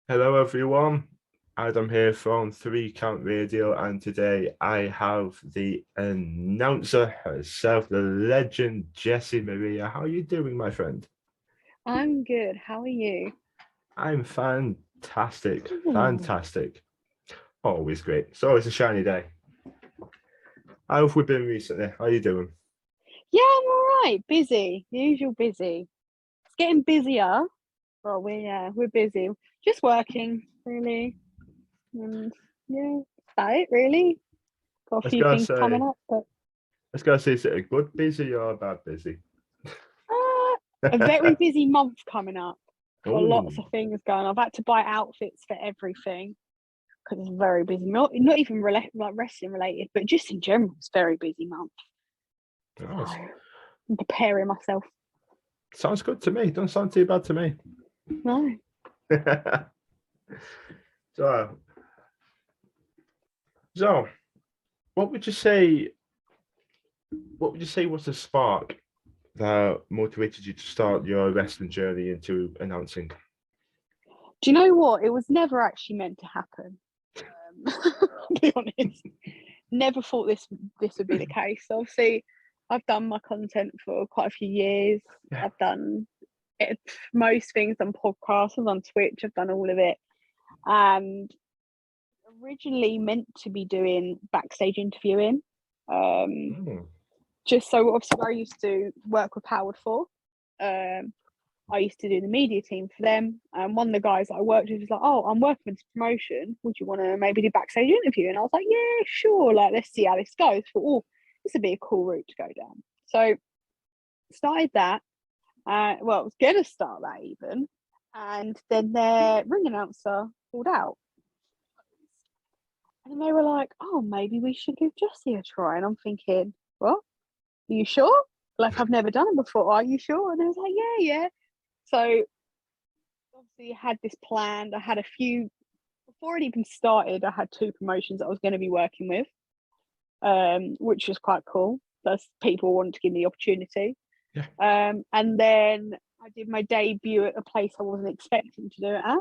Hello, everyone. Adam here from Three Count Radio, and today I have the announcer herself, the legend Jessy Maria. How are you doing, my friend? I'm good. How are you? I'm fantastic, Ooh. fantastic. Always great. It's always a shiny day. How have we been recently? How are you doing? Yeah, I'm all right. Busy, the usual busy. It's getting busier. Well, we're busy. Just working, really. And yeah, that's about it, really. Got a Let's few go things coming say, up, but let's go say, is it a good busy or a bad busy? a very busy month coming up. Got Oh, lots of things going. I've had to buy outfits for everything because it's very busy. Not even like wrestling related, but just in general, it's a very busy month. So nice. I'm preparing myself. Sounds good to me. Don't sound too bad to me. No. So, so what would you say? What would you say was the spark that motivated you to start your wrestling journey into announcing? Do you know what? It was never actually meant to happen. I'll be honest. Never thought this would be the case. Obviously, I've done my content for quite a few years. Yeah. I've done it, most things on podcasts, on Twitch. I've done all of it, and originally meant to be doing backstage interviewing. Um, Mm. just so obviously where I used to work with Howard for. Um, I used to do the media team for them. And one of the guys that I worked with was like, "Oh, I'm working with this promotion. Would you want to maybe do backstage interview?" And I was like, "Yeah, sure. Like, let's see how this goes." Thought, "Oh, this would be a cool route to go down." So started that. Well, I was gonna start that even, and then their ring announcer pulled out, and they were like, "Oh, maybe we should give Jessy a try." And I'm thinking, "What? Are you sure? Like, I've never done it before. Are you sure?" And they was like, "Yeah, yeah." So obviously had this planned. I had a few before it even started. I had two promotions that I was going to be working with, which was quite cool. That's people wanted to give me the opportunity. Yeah. And then I did my debut at a place I wasn't expecting to do it at.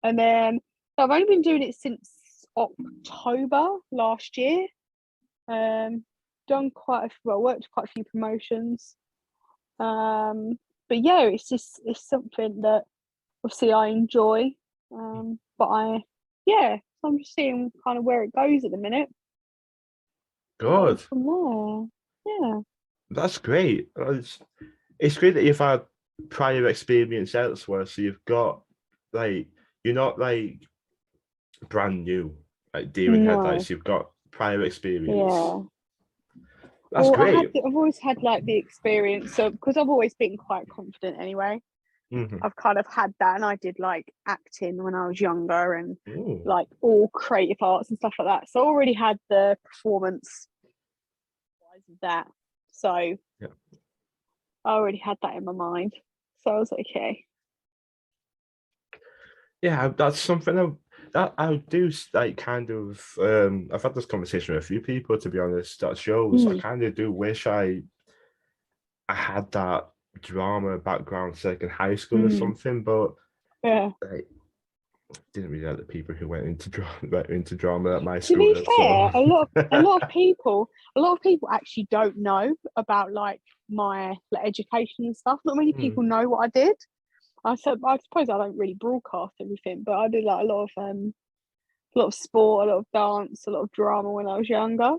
And then so I've only been doing it since October last year. Done worked quite a few promotions. But yeah, it's something that obviously I enjoy. But yeah, so I'm just seeing kind of where it goes at the minute and go Good. from there. Yeah. That's great. It's great that you've had prior experience elsewhere, so you've got like you're not like brand new like deer in No. headlights. You've got prior experience. Yeah. That's Well, great. I've always had like the experience of because I've always been quite confident anyway. Mm-hmm. I've kind of had that, and I did like acting when I was younger, and Ooh, like all creative arts and stuff like that. So I already had the performance wise of that. So I yeah. already had that in my mind. So I was like, okay. Yeah, that's something that I do like kind of I've had this conversation with a few people to be honest that shows I Mm, kind of do wish I had that drama background say like in high school or mm, something, but yeah. I didn't really like the people who went into drama at my To be school. So fair, a lot of people actually don't know about like my like education and stuff. Not many Hmm. people know what I did. I suppose I don't really broadcast everything, but I did like a lot of sport, a lot of dance, a lot of drama when I was younger.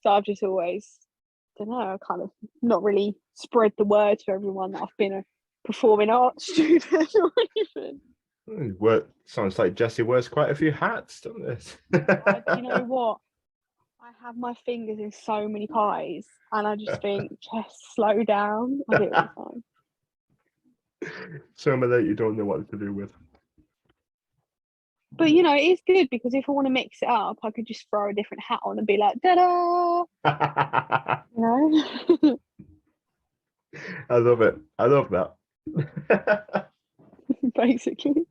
So I've just always, I don't know, kind of not really spread the word to everyone that I've been a performing arts student or anything. Work sounds like Jesse wears quite a few hats, doesn't Do you know it? what? I have my fingers in so many pies, and I just think, just slow down. I do it all the time. Some of that you don't know what to do with. But it is good because if I want to mix it up, I could just throw a different hat on and be like, da da, I you know, love it. I love that. basically.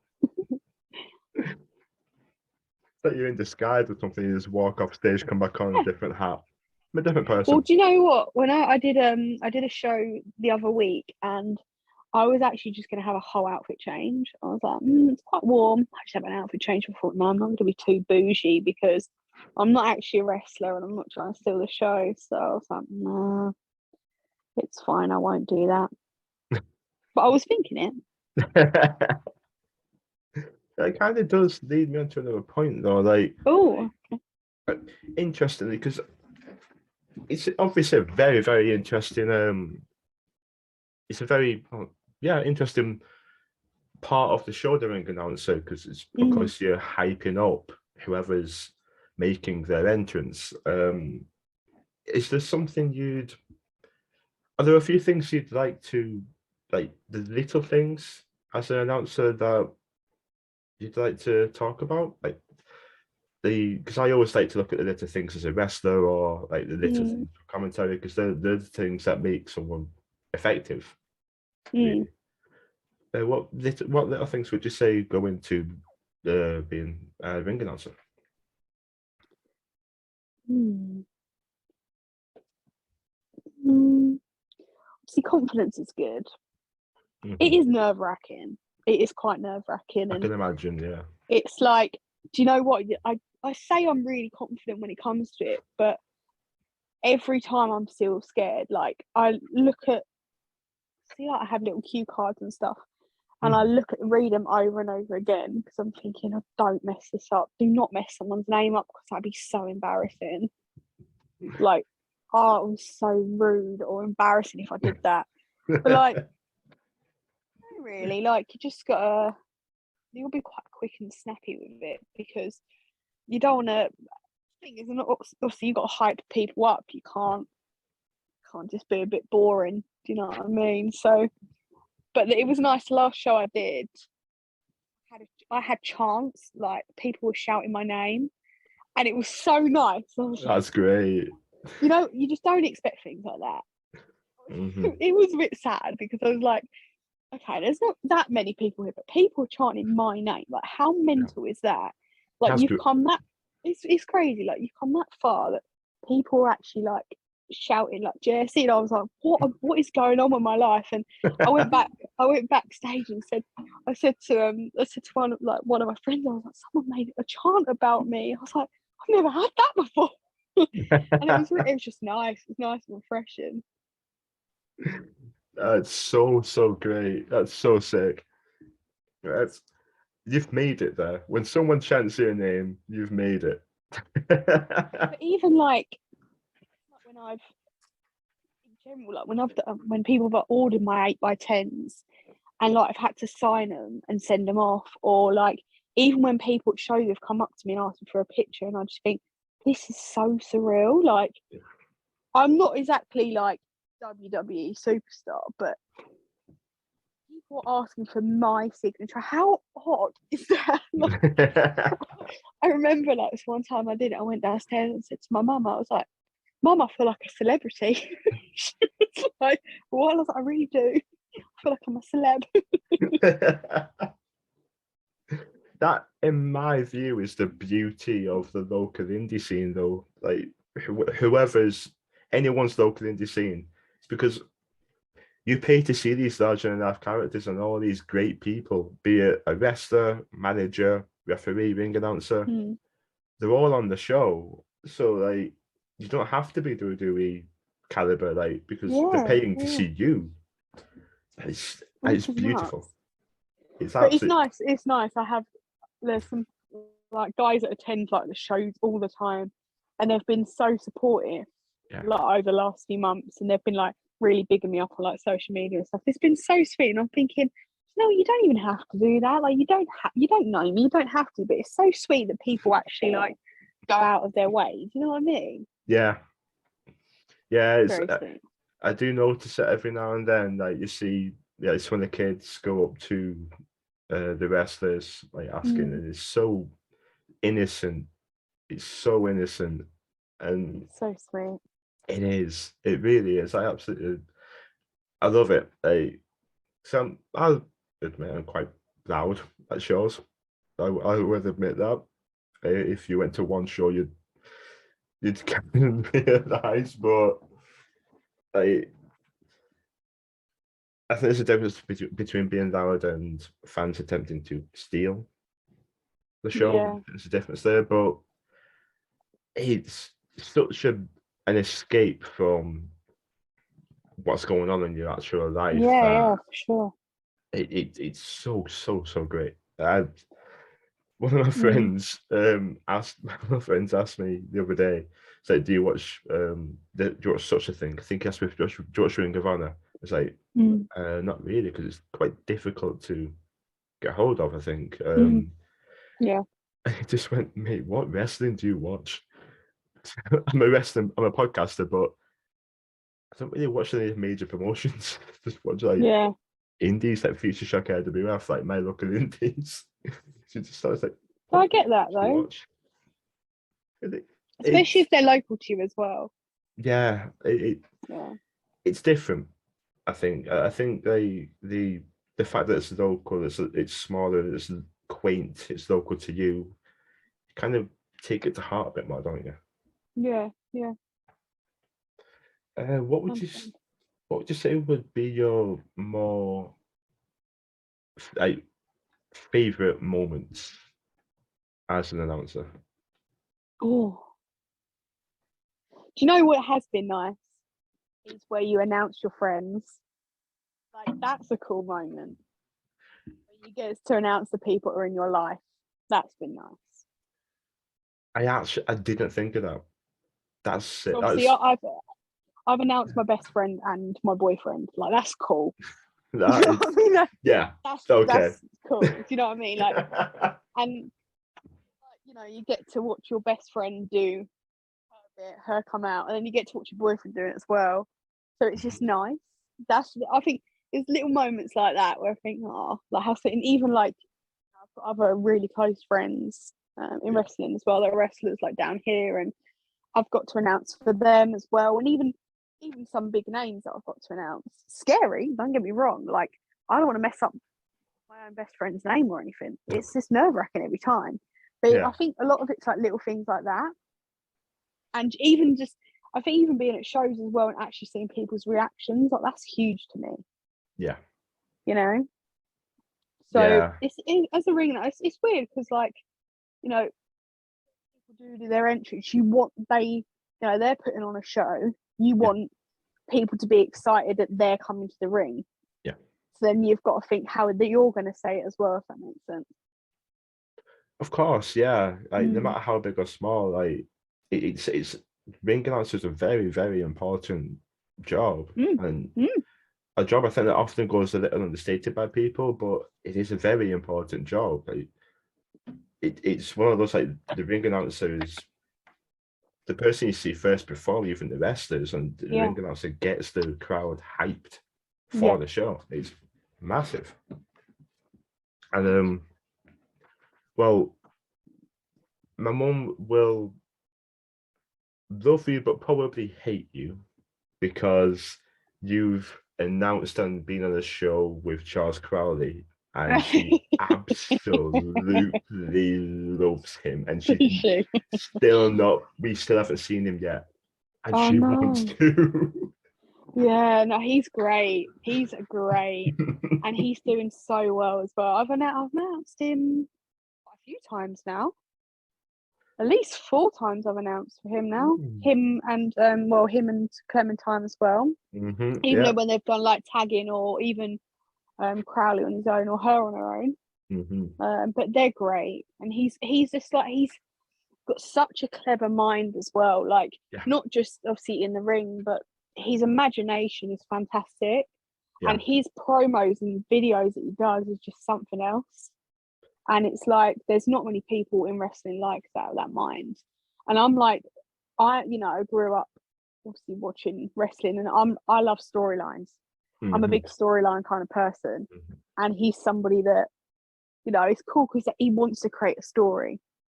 That you're in disguise or something, you just walk off stage, come back on a Yeah. different hat. I'm a different Well, person. do you know what? When I did a show the other week, and I was actually just going to have a whole outfit change. I was like, it's quite warm. I just have an outfit change. I thought, no, I'm not going to be too bougie because I'm not actually a wrestler and I'm not trying to steal the show. So I was like, nah, it's fine. I won't do that. But I was thinking it. That kind of does lead me on to another point, though. Like, Oh, interestingly, because it's obviously a very, very interesting. It's a very, interesting part of the show, the ring announcer, because it's because you're hyping up whoever's making their entrance. Is there something are there a few things you'd like to, like the little things as an announcer that you'd like to talk about? Like because I always like to look at the little things as a wrestler or like the little things for commentary because they're the things that make someone effective. Really. What little things would you say go into being a ring announcer? See, confidence is good. It is nerve-wracking. It is quite nerve-wracking. I can imagine, yeah. It's like, do you know what? I say I'm really confident when it comes to it, but every time I'm still scared. Like, I look at, like I have little cue cards and stuff, and I read them over and over again because I'm thinking, oh, don't mess this up. Do not mess someone's name up because that'd be so embarrassing. Like, oh, it was so rude or embarrassing if I did that. But like, really, like you just you'll be quite quick and snappy with it because you don't want to. Thing is, obviously you got to hype people up. You can't just be a bit boring. Do you know what I mean? So, but it was nice. The last show I did, I had chants. Like people were shouting my name, and it was so nice. That's great. You know, you just don't expect things like that. It was a bit sad because I was like, okay, there's not that many people here, but people are chanting my name. Like, how mental is that? Like, That's you've come that. It's crazy. Like, you've come that far that people are actually like shouting like Jessy, and I was like, what is going on with my life? And I went backstage and I said to one of my friends, I was like, someone made a chant about me. I was like, I've never had that before. And it was just nice. It was nice and refreshing. That's so great. That's so sick. You've made it there. When someone chants your name, you've made it. But even like when I've in general, like when people have ordered my 8x10s and like I've had to sign them and send them off, or like even when people at shows have come up to me and asked me for a picture, and I just think this is so surreal. Like, I'm not exactly like WWE superstar, but people are asking for my signature. How odd is that? Like, I remember like this one time I did it. I went downstairs and said to my mum, I was like, Mum, I feel like a celebrity. She was like, what? I was like, I really do. I feel like I'm a celeb. That, in my view, is the beauty of the local indie scene, though. Like, anyone's local indie scene, it's because you pay to see these larger than life characters and all these great people, be it a wrestler, manager, referee, ring announcer. They're all on the show. So, like, you don't have to be WWE caliber, like, because they're paying to see you. It's beautiful. Nuts. It's nice. It's nice. There's some like guys that attend like the shows all the time, and they've been so supportive like over the last few months, and they've been like really bigging me up on like social media and stuff. It's been so sweet, and I'm thinking, no, you don't even have to do that. Like, you don't know me, you don't have to, but it's so sweet that people actually like go out of their way. Do you know what I mean? Yeah. It's very sweet. I do notice it every now and then. Like, you see, it's when the kids go up to the wrestlers, like asking, and it's so innocent. It's so innocent, and so sweet. It is. It really is. I love it. I'll admit I'm quite loud at shows. I would admit that. If you went to one show, you'd kind of realize, but I think there's a difference between being loud and fans attempting to steal the show. Yeah, There's a difference there, but it's such an escape from what's going on in your actual life yeah, that for sure. it's so great. One of my Mm, friends asked me the other day, said, "Do you watch do you watch such a thing?" I think he asked me if Joshua and Gavanna. It's like, mm, not really, because it's quite difficult to get hold of, I think. mm, yeah, And he just went, "Mate, what wrestling do you watch?" I'm a podcaster, but I don't really watch any major promotions. Just watch like yeah. indies like Future Shock AWF, like my local indies. She just starts like, So what I get that do you though, watch? It, especially it's if they're local to you as well. yeah, Yeah, it's different. I think the fact that it's local, it's smaller, it's quaint, it's local to you. You kind of take it to heart a bit more, don't you? yeah, yeah. Uh, what would you s- 100%. what would you say would be your more like favorite moments as an announcer? Oh, do you know what has been nice? Is where you announce your friends. Like that's a cool moment. Where you get to announce the people that are in your life. That's been nice. I didn't think of that. That's So it. obviously, I've announced my best friend and my boyfriend. Like that's cool. You That know is what I mean? yeah. That's Okay. that's cool. Do you know what I mean? Like, and you get to watch your best friend do her come out, and then you get to watch your boyfriend do it as well. So it's just nice. I think there's little moments like that where I think, oh, like how sitting even like I've got other really close friends in Yeah. wrestling as well. That are wrestlers like down here, and I've got to announce for them as well, and even some big names that I've got to announce. Scary, don't get me wrong. Like I don't want to mess up my own best friend's name or anything. It's just nerve wracking every time. But I Yeah. think a lot of it's like little things like that, and even just I think even being at shows as well and actually seeing people's reactions, like that's huge to me. Yeah. You know, so Yeah. as a ring, it's weird because like you know people do their entries. You want they're putting on a show. You Yeah. want people to be excited that they're coming to the ring. Yeah. So then you've got to think how that you're going to say it as well, if that makes sense. Of course, yeah. Like no Mm, matter how big or small, like it's ring announcer is a very important job, mm, and mm, a job I think that often goes a little understated by people, but it is a very important job. Like, it's one of those like the ring announcer is the person you see first before even the wrestlers, and the yeah, ring announcer gets the crowd hyped yeah. for the show. It's massive, and well, my mum will love you but probably hate you because you've announced and been on a show with Charles Crowley, and she absolutely loves him, and Is she? we still haven't seen him yet, and Oh she wants no. to. Yeah, no, he's great. He's great, and he's doing so well as well. I've announced him a few times now. At least 4 times I've announced for him now. Him and Clementine as well. Even though Yeah. when they've done like tagging or even Crowley on his own or her on her own. But they're great, and he's just like he's got such a clever mind as well. Like Yeah. not just obviously in the ring, but his imagination is fantastic, Yeah. and his promos and videos that he does is just something else. And it's like there's not many people in wrestling like that mind. And I'm like, I grew up obviously watching wrestling, and I love storylines. I'm a hmm big storyline kind of person, and he's somebody that it's cool because he wants to create a story.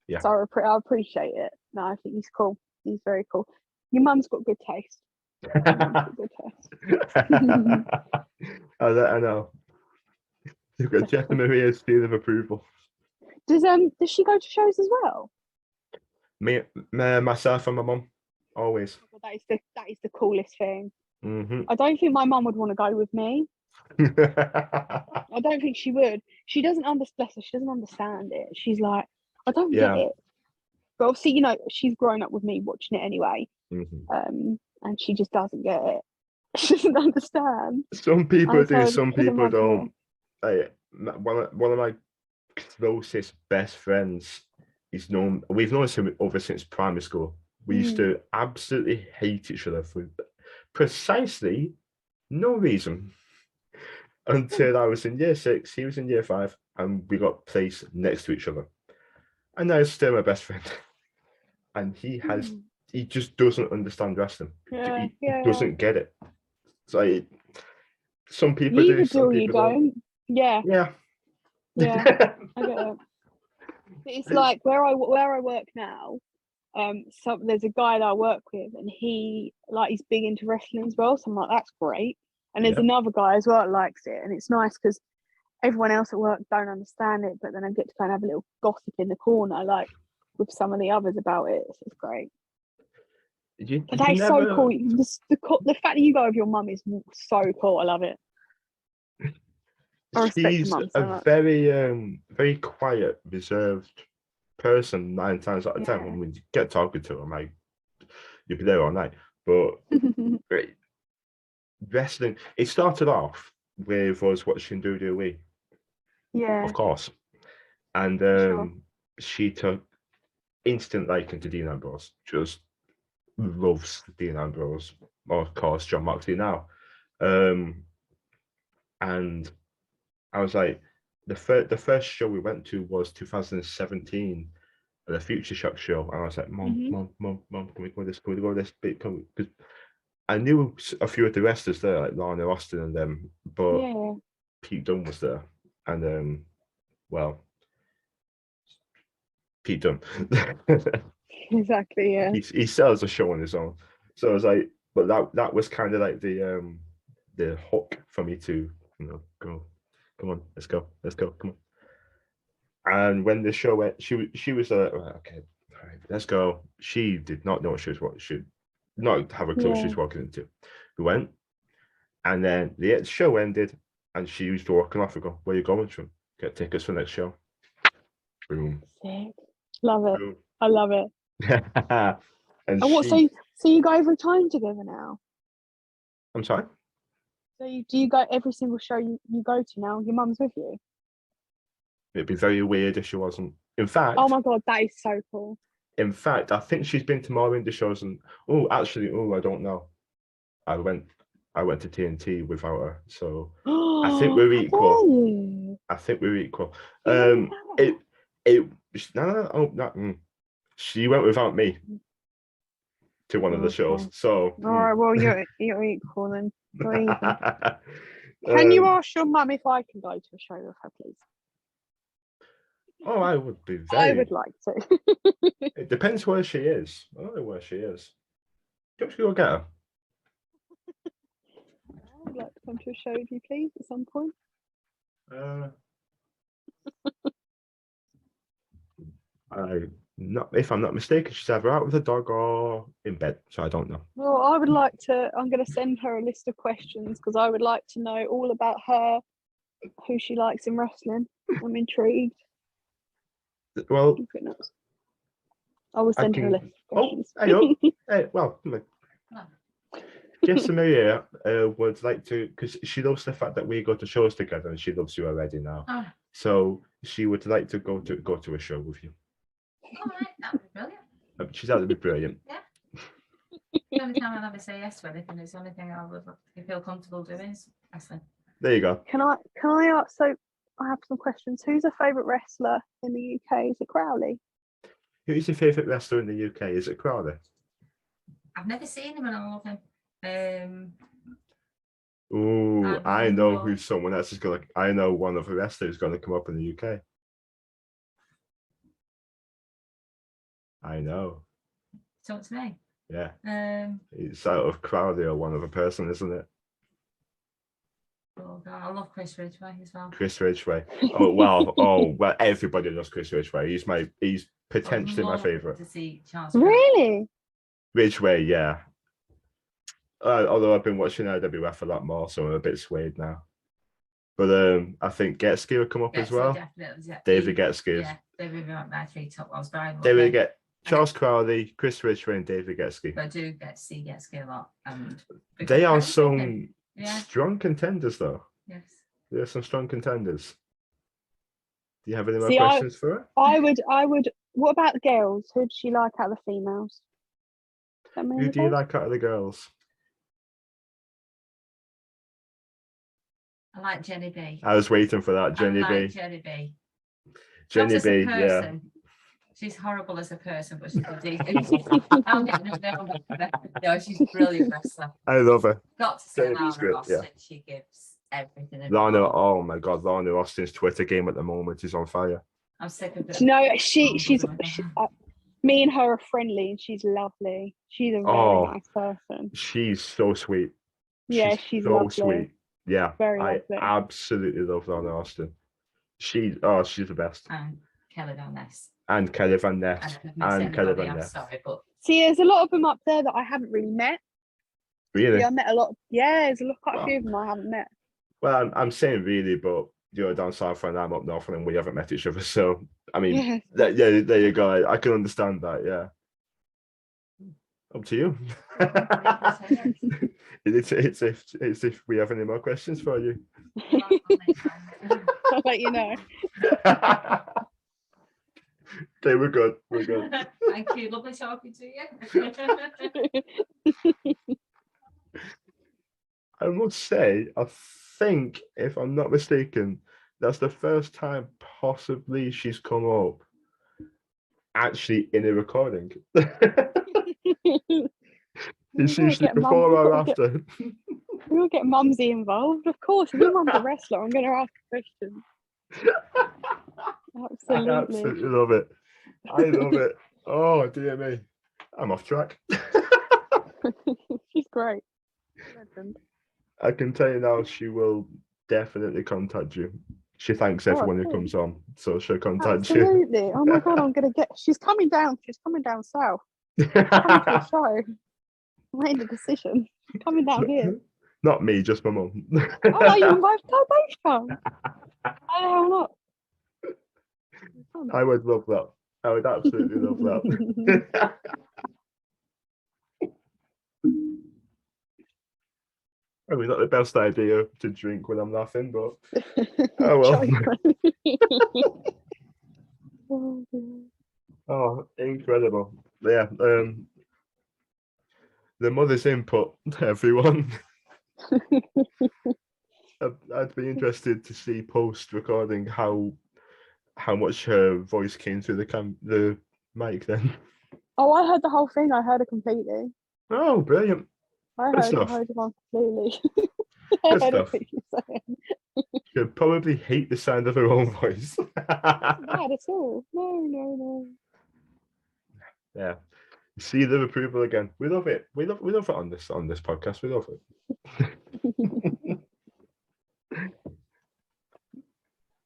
Yeah. So I appreciate it. No, I think he's cool. He's very cool. Your mum's got good taste. Your mum's got good taste. I know. You've got Jessy Maria's seal of approval. Does she go to shows as well? Myself, and my mum, always. Well, that is the coolest thing. hmm I don't think my mum would want to go with me, I don't think she would. She doesn't understand. She doesn't understand it. She's like, I don't get Yeah. it. But obviously, you know, she's grown up with me watching it anyway. Mhm. And she just doesn't get it. She doesn't understand. Some people And do, so some I can people imagine don't. Like, one of my closest best friends, we've known him over since primary school. We used to absolutely hate each other for precisely no reason until I was in year 6, he was in year 5, and we got placed next to each other. And now he's still my best friend. And he just doesn't understand wrestling. Yeah, He doesn't get it. It's like some people You do, either do some or you people don't. don't. Yeah, Yeah. yeah, I get it. It's like where I work now. So there's a guy that I work with, and he's big into wrestling as well. So I'm like, that's great. And there's Yeah. another guy as well that likes it, and it's nice because everyone else at work don't understand it, but then I get to kind of have a little gossip in the corner, like with some of the others about it. So it's great. You But that is so never. cool. The fact that you go with your mum is so cool. I love it. I respect your She's mum a so much. very quiet, reserved person 9 times out of 10. Yeah. When we get talking to her, like, you'll be there all night. But wrestling, it started off with us watching WWE, Yeah, of course. And for sure. she took instant liking to Dean Ambrose, just loves Dean Ambrose, or of course John Moxley now. And I was like, the first show we went to was 2017, the Future Shock show, and I was like, Mom, can we go to this? Can we go to this? Because I knew a few of the wrestlers there, like Lana Austin and them, but Yeah, Pete Dunne was there, and well, Pete Dunne. exactly. Yeah. he sells a show on his own. So I was like, but that was kind of like the hook for me to go, come on, let's go, come on. And when the show went, she was like, okay, all right, let's go. She did not know what she should not have a clue what she was walking into. We went, and then the show ended, and she was walking off. And go, where are you going to? Get tickets for the next show. Boom. Sick. Love it. Boom. I love it. And And what? So you go every time together now? I'm sorry. So do you go every single show you go to now? Your mum's with you? It'd be very weird if she wasn't. In fact, Oh my god, that is so cool. I think she's been to more indie shows and I don't know. I went to TNT without her, so I think we're equal. I think we're equal. It no. She went without me to one of the shows, so. All right, well you're equal then. You're even. Can you ask your mum if I can go to a show with her, please? Oh, I would be I would like to. It depends where she is. I don't know where she is. Do you want to go get her? I would like to come to a show with you, please, at some point. If I'm not mistaken, she's either out with the dog or in bed, so I don't know. Well, I would like to. I'm going to send her a list of questions because I would like to know all about her, who she likes in wrestling. I'm intrigued. Well, I will send her a list of questions. Hey, well, Jessy Maria would like to, because she loves the fact that we go to shows together, and she loves you already now. So she would like to go to a show with you. All right, that would be brilliant. She's that'd be brilliant. Yeah. The only time I'll ever say yes to anything is the only thing I would feel comfortable doing is wrestling. There you go. Can I ask? So I have some questions. Who's your favourite wrestler in the UK? Is it Crowley? Who's your favourite wrestler in the UK? Is it Crowley? I've never seen him and I love him. I know who someone else is gonna. I know one of the wrestlers is gonna come up in the UK. I know. Talk to me. Yeah. It's out of Crowley or one other person, isn't it? Oh God, I love Chris Ridgway as well. Chris Ridgway. Well, everybody loves Chris Ridgway. He's potentially my favourite. To see Charles. Really? Ridgway, yeah. Although I've been watching WWF a lot more, so I'm a bit swayed now. But I think Getski will come up as well. Definitely. David Getski. Yeah, David were my 3 top ones. David get Charles Crowley, Chris Ridgway, and David Getski. But I do get to see Getski a lot. And They are because some Yeah. strong contenders, though. Yes. There are some strong contenders. Do you have any more See, questions for her? I would. What about the girls? Who does she like out of the females? Who do you like out of the girls? I like Jenny B. I was waiting for that, Jenny I like B. Jenny B. Jenny Not as B, a person. She's horrible as a person, but she's a decent. No, she's a brilliant wrestler. I love her. Got to say Jenny B's Lana great, Austin. yeah. She gives everything. in Lana, the world. oh my God, Lana Austin's Twitter game at the moment is on fire. I'm sick of it. No, she's me and her are friendly, and she's lovely. She's a very nice person. She's so sweet. Yeah, she's so lovely. sweet. Yeah, Very I lovely. absolutely love Lana Austin. She's the best. And Kelly Van Ness. And Kelly Van Ness. And Kelly Van I'm Ness. sorry, but See, there's a lot of them up there that I haven't really met. Really? Yeah, I met a lot. Yeah, there's quite a few of them I haven't met. Well, I'm saying really, but you're down south and I'm up north and we haven't met each other. So, I mean, there you go. I can understand that. Yeah. Up to you. it's if we have any more questions for you. I'll let you know. Okay, we're good. We're good. Thank you. Lovely talking to you. I must say, I think, if I'm not mistaken, that's the first time possibly she's come up actually in a recording. It's usually before or after. We'll get Mumsy involved. Of course, if your mum's a wrestler, I'm going to ask a question. Absolutely. I absolutely love it. I love it. Oh, dear me. I'm off track. She's great. I can tell you now, she will definitely contact you. She thanks everyone who comes on, so she'll contact you. Absolutely. Oh my God, I'm going to get... She's coming down. She's coming down south. She's coming to the show. I made a decision. She's coming down here. Not me, just my mum. Oh, you both come. Why not? I would love that. I would absolutely love that. I mean, not the best idea to drink when I'm laughing, but oh well. Oh, incredible. Yeah. The mother's input, everyone. I'd be interested to see post recording how much her voice came through the mic then. Oh, I heard the whole thing. I heard it completely. Oh, brilliant. I heard it completely. Good stuff. She'd probably hate the sound of her own voice. Not at all. No. Yeah. See the approval again. We love it. We love it on this podcast. We love it.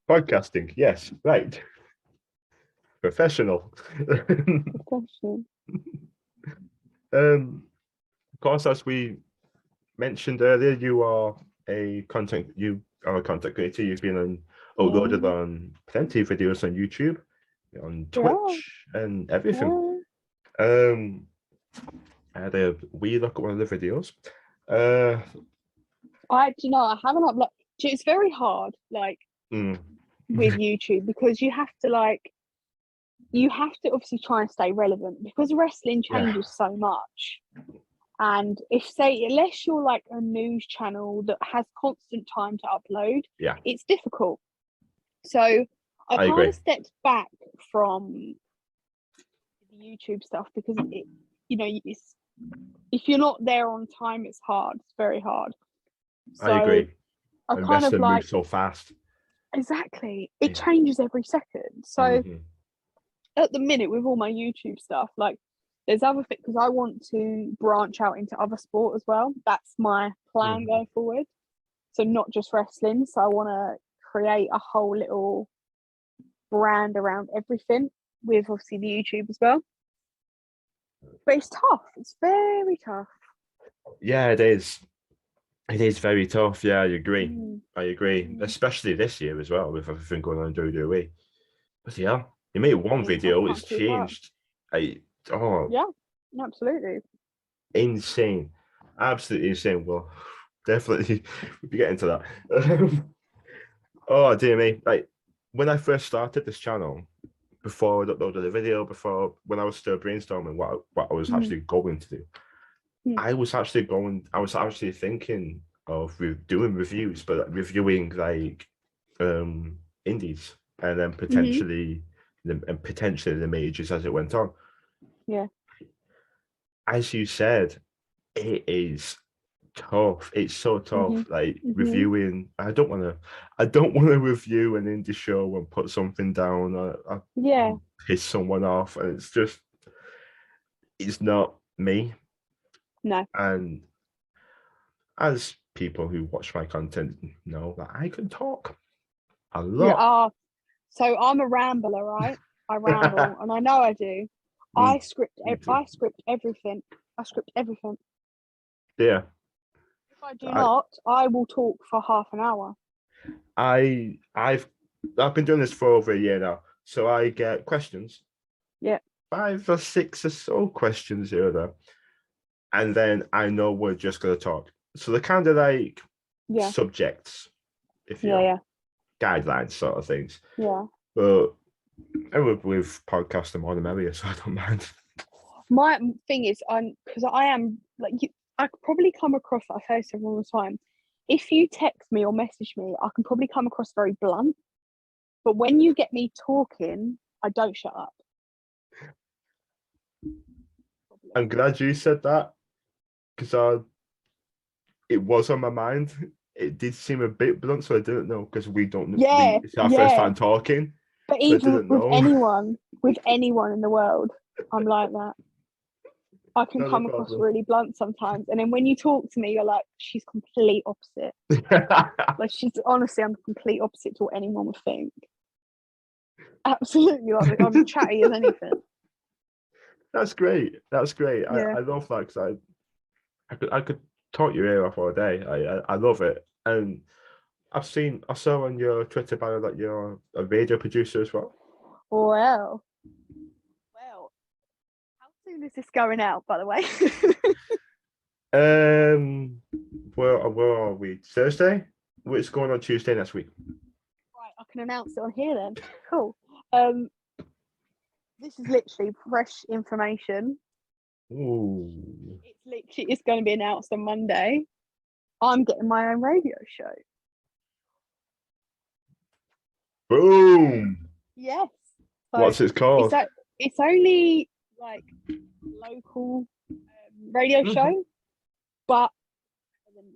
Podcasting, yes, right. Professional. Of course, as we mentioned earlier, you are a content creator. You've been uploaded on plenty of videos on YouTube, on Twitch, and everything. I had a wee look at one of the videos. I haven't uploaded. It's very hard, with YouTube, because you have to obviously try and stay relevant, because wrestling changes so much. And unless you're like a news channel that has constant time to upload, it's difficult. So I kind of stepped back from the YouTube stuff, because if you're not there on time, it's hard. It's very hard. So I agree. I kind of moves so fast. Exactly. It changes every second. So at the minute, with all my YouTube stuff, there's other things, because I want to branch out into other sport as well. That's my plan going forward. So not just wrestling. So I want to create a whole little brand around everything, with obviously the YouTube as well. But it's tough. It's very tough. Yeah, it is. It is very tough. Yeah, I agree. Mm, I agree, mm. especially this year as well with everything going on in WWE. But yeah, you made one It's tough, video, it's can't keep up. changed. Oh, Yeah, absolutely. insane, absolutely insane. Well, definitely we'll be getting to that. Oh dear me! Like when I first started this channel, before I uploaded the video, before when I was still brainstorming what I was Mm, actually going to do, mm, I was actually thinking of doing reviews, but reviewing like indies and then hmm potentially the majors as it went on. Yeah. As you said, it is tough. It's so hmm tough. Like hmm reviewing, I don't want to review an indie show and put something down. I Yeah. piss someone off, and it's not me. No. And as people who watch my content know, that I can talk a Yeah. lot. So I'm a rambler, right? I ramble, and I know I do. Me, me too. I script everything. I script everything. Yeah, If I do I, not, I will talk for half an hour. I've been doing this for over a year now, so I get questions, Yeah. 5 or 6 or so questions here or there, and then I know we're just gonna talk. So they're kind of like Yeah. subjects, if you Yeah. will, Yeah. guidelines sort of things. Yeah. But with podcast, the more the merrier, so I don't mind. My thing is, because I am like you. I could probably come across. I say this all the time. If you text me or message me, I can probably come across very blunt. But when you get me talking, I don't shut up. I'm Probably. glad you said that because it was on my mind. It did seem a bit blunt, so I didn't know because we don't. Yeah. It's our first Yeah. time talking, But so I even didn't know. with anyone in the world, I'm like that. I can Not a come across problem. really blunt sometimes, and then when you talk to me, you're like, she's complete opposite. Like she's honestly, I'm the complete opposite to what anyone would think. Absolutely, like I'm chatty as anything. That's great. That's great. Yeah. I love that because I could talk your ear off all day. I love it. And I saw on your Twitter bio that you're a radio producer as well. Well, how soon is this going out, by the way? Um, where are we? Thursday? It's going on Tuesday next week. Right, I can announce it on here then. Cool. This is literally fresh information. Ooh. It's going to be announced on Monday. I'm getting my own radio show. Boom. Yes. So What's it called? it's only like local radio show, but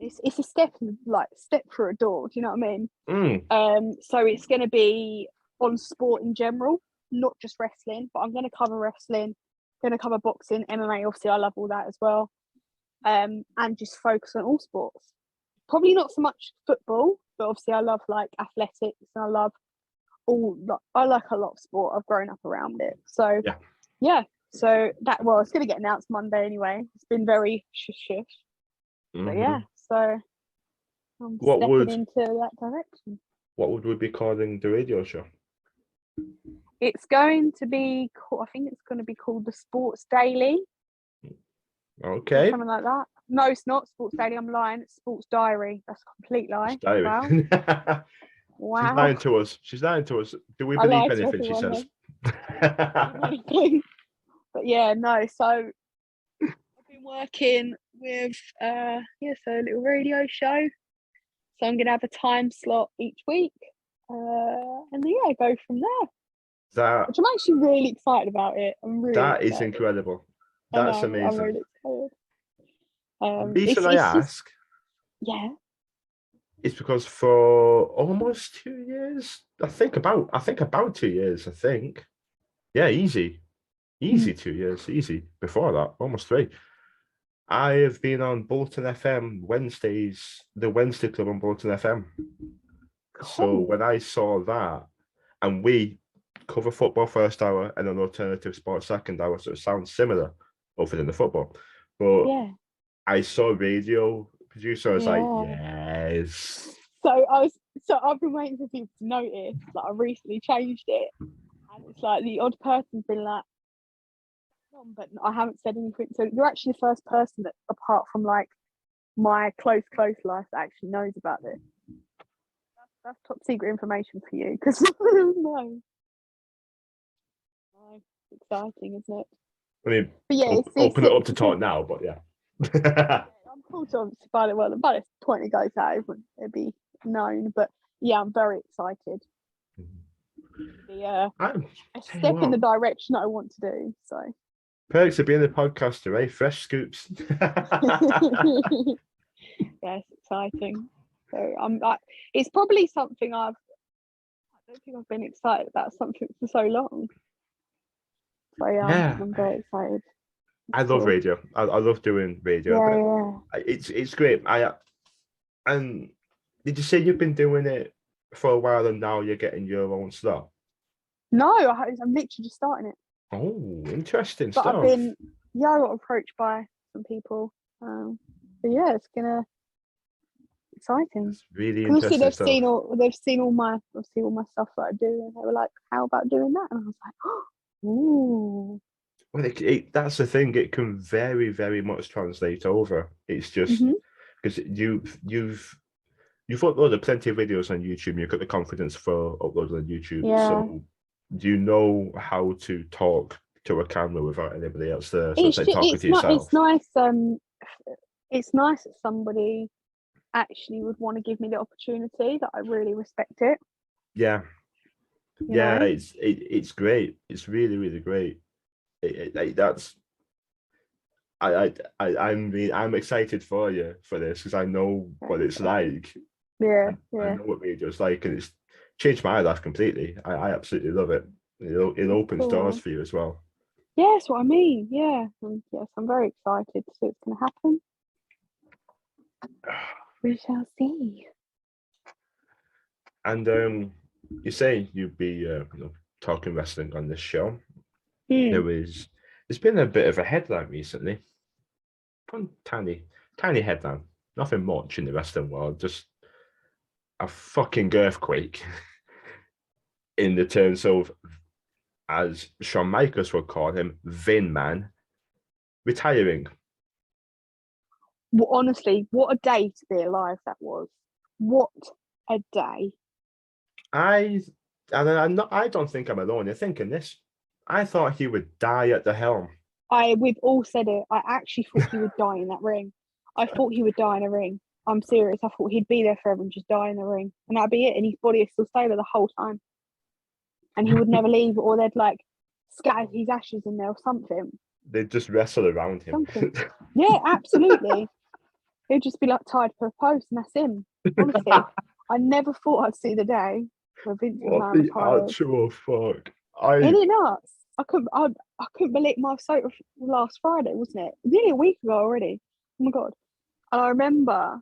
it's a step through a door. Do you know what I mean? So it's going to be on sport in general, not just wrestling, but I'm going to cover wrestling, going to cover boxing, MMA. Obviously, I love all that as well, and just focus on all sports. Probably not so much football, but obviously I love like athletics, and I like a lot of sport. I've grown up around it, so yeah. So it's going to get announced Monday anyway. It's been very shush. But yeah, so I'm stepping into that direction. What would we be calling the radio show? It's going to be I think it's going to be called the Sports Daily. Okay. Something like that. No, it's not Sports Daily. I'm lying. It's Sports Diary. That's a complete lie. Diary. Wow. She's lying to us. She's lying to us. Do we I believe lie to anything she everyone says? But yeah, no. So I've been working with so a little radio show. So I'm gonna have a time slot each week, and yeah, go from there. Which I'm actually really excited about it. I'm really that excited. is incredible. I That's know, amazing. I'm really excited. Reason I ask, yeah, is because for almost 2 years, I think about 2 years. Yeah, easy 2 years, easy. Before that, almost 3. I have been on Bolton FM Wednesdays, the Wednesday Club on Bolton FM. Cool. So when I saw that, and we cover football first hour and an alternative sports second hour, so it sounds similar other than the football. But yeah. I saw radio Producer was like, Yeah. yes. So I've been waiting for people to notice. Like I recently changed it, and it's like the odd person's been like, but I haven't said anything. So you're actually the first person that, apart from like my close life, that actually knows about this. That's top secret information for you, because no. It's exciting, isn't it? I mean, But yeah, open it up to talk now, but yeah. I'm cool to obviously find it. Well, by the point it goes out, it'd be known. But yeah, I'm very excited. A step in the direction I want to do. So perks of being a podcaster, eh? Fresh scoops. yeah, it's exciting. So I'm like, it's probably something I don't think I've been excited about something for so long. So yeah, I'm very excited. I love radio. I love doing radio. Yeah. It's great. And did you say you've been doing it for a while and now you're getting your own stuff? No, I'm literally just starting it. Oh, interesting but stuff. I got approached by some people. But yeah, it's exciting. It's really interesting they've stuff. They've seen all my stuff that I do, and they were like, "How about doing that?" And I was like, "Oh, ooh." Well, that's the thing. It can very, very much translate over. It's just because you've uploaded plenty of videos on YouTube. You've got the confidence for uploading on YouTube. Yeah. So do you know how to talk to a camera without anybody else there? So it's like talking to yourself. It's nice. It's nice that somebody actually would want to give me the opportunity. That I really respect it. Yeah. You know? It's great. It's really, really great. I'm excited for you for this because I know what it's like. Yeah. I know what radio's like, and it's changed my life completely. I absolutely love it. It opens doors for you as well. Yeah, that's what I mean. Yeah. And yes, I'm very excited to see what's going to happen. We shall see. And you say you'd be talking wrestling on this show. There's been a bit of a headline recently. One tiny headline. Nothing much in the wrestling world, just a fucking earthquake in the terms of, as Shawn Michaels would call him, Vin Man, retiring. Well, honestly, what a day to be alive that was. What a day. I don't think I'm alone in thinking this. I thought he would die at the helm. We've all said it. I actually thought he would die in that ring. I thought he would die in a ring. I'm serious. I thought he'd be there forever and just die in the ring. And that'd be it. And his body would still stay there the whole time. And he would never leave, or they'd like scatter his ashes in there or something. They'd just wrestle around him. Yeah, absolutely. He'd just be like tied for a post, and that's him. Honestly, I never thought I'd see the day where Vince What McMahon the retired. actual fuck? Isn't it nuts? I couldn't believe my soap last Friday, wasn't it? Nearly a week ago already. Oh my god! And I remember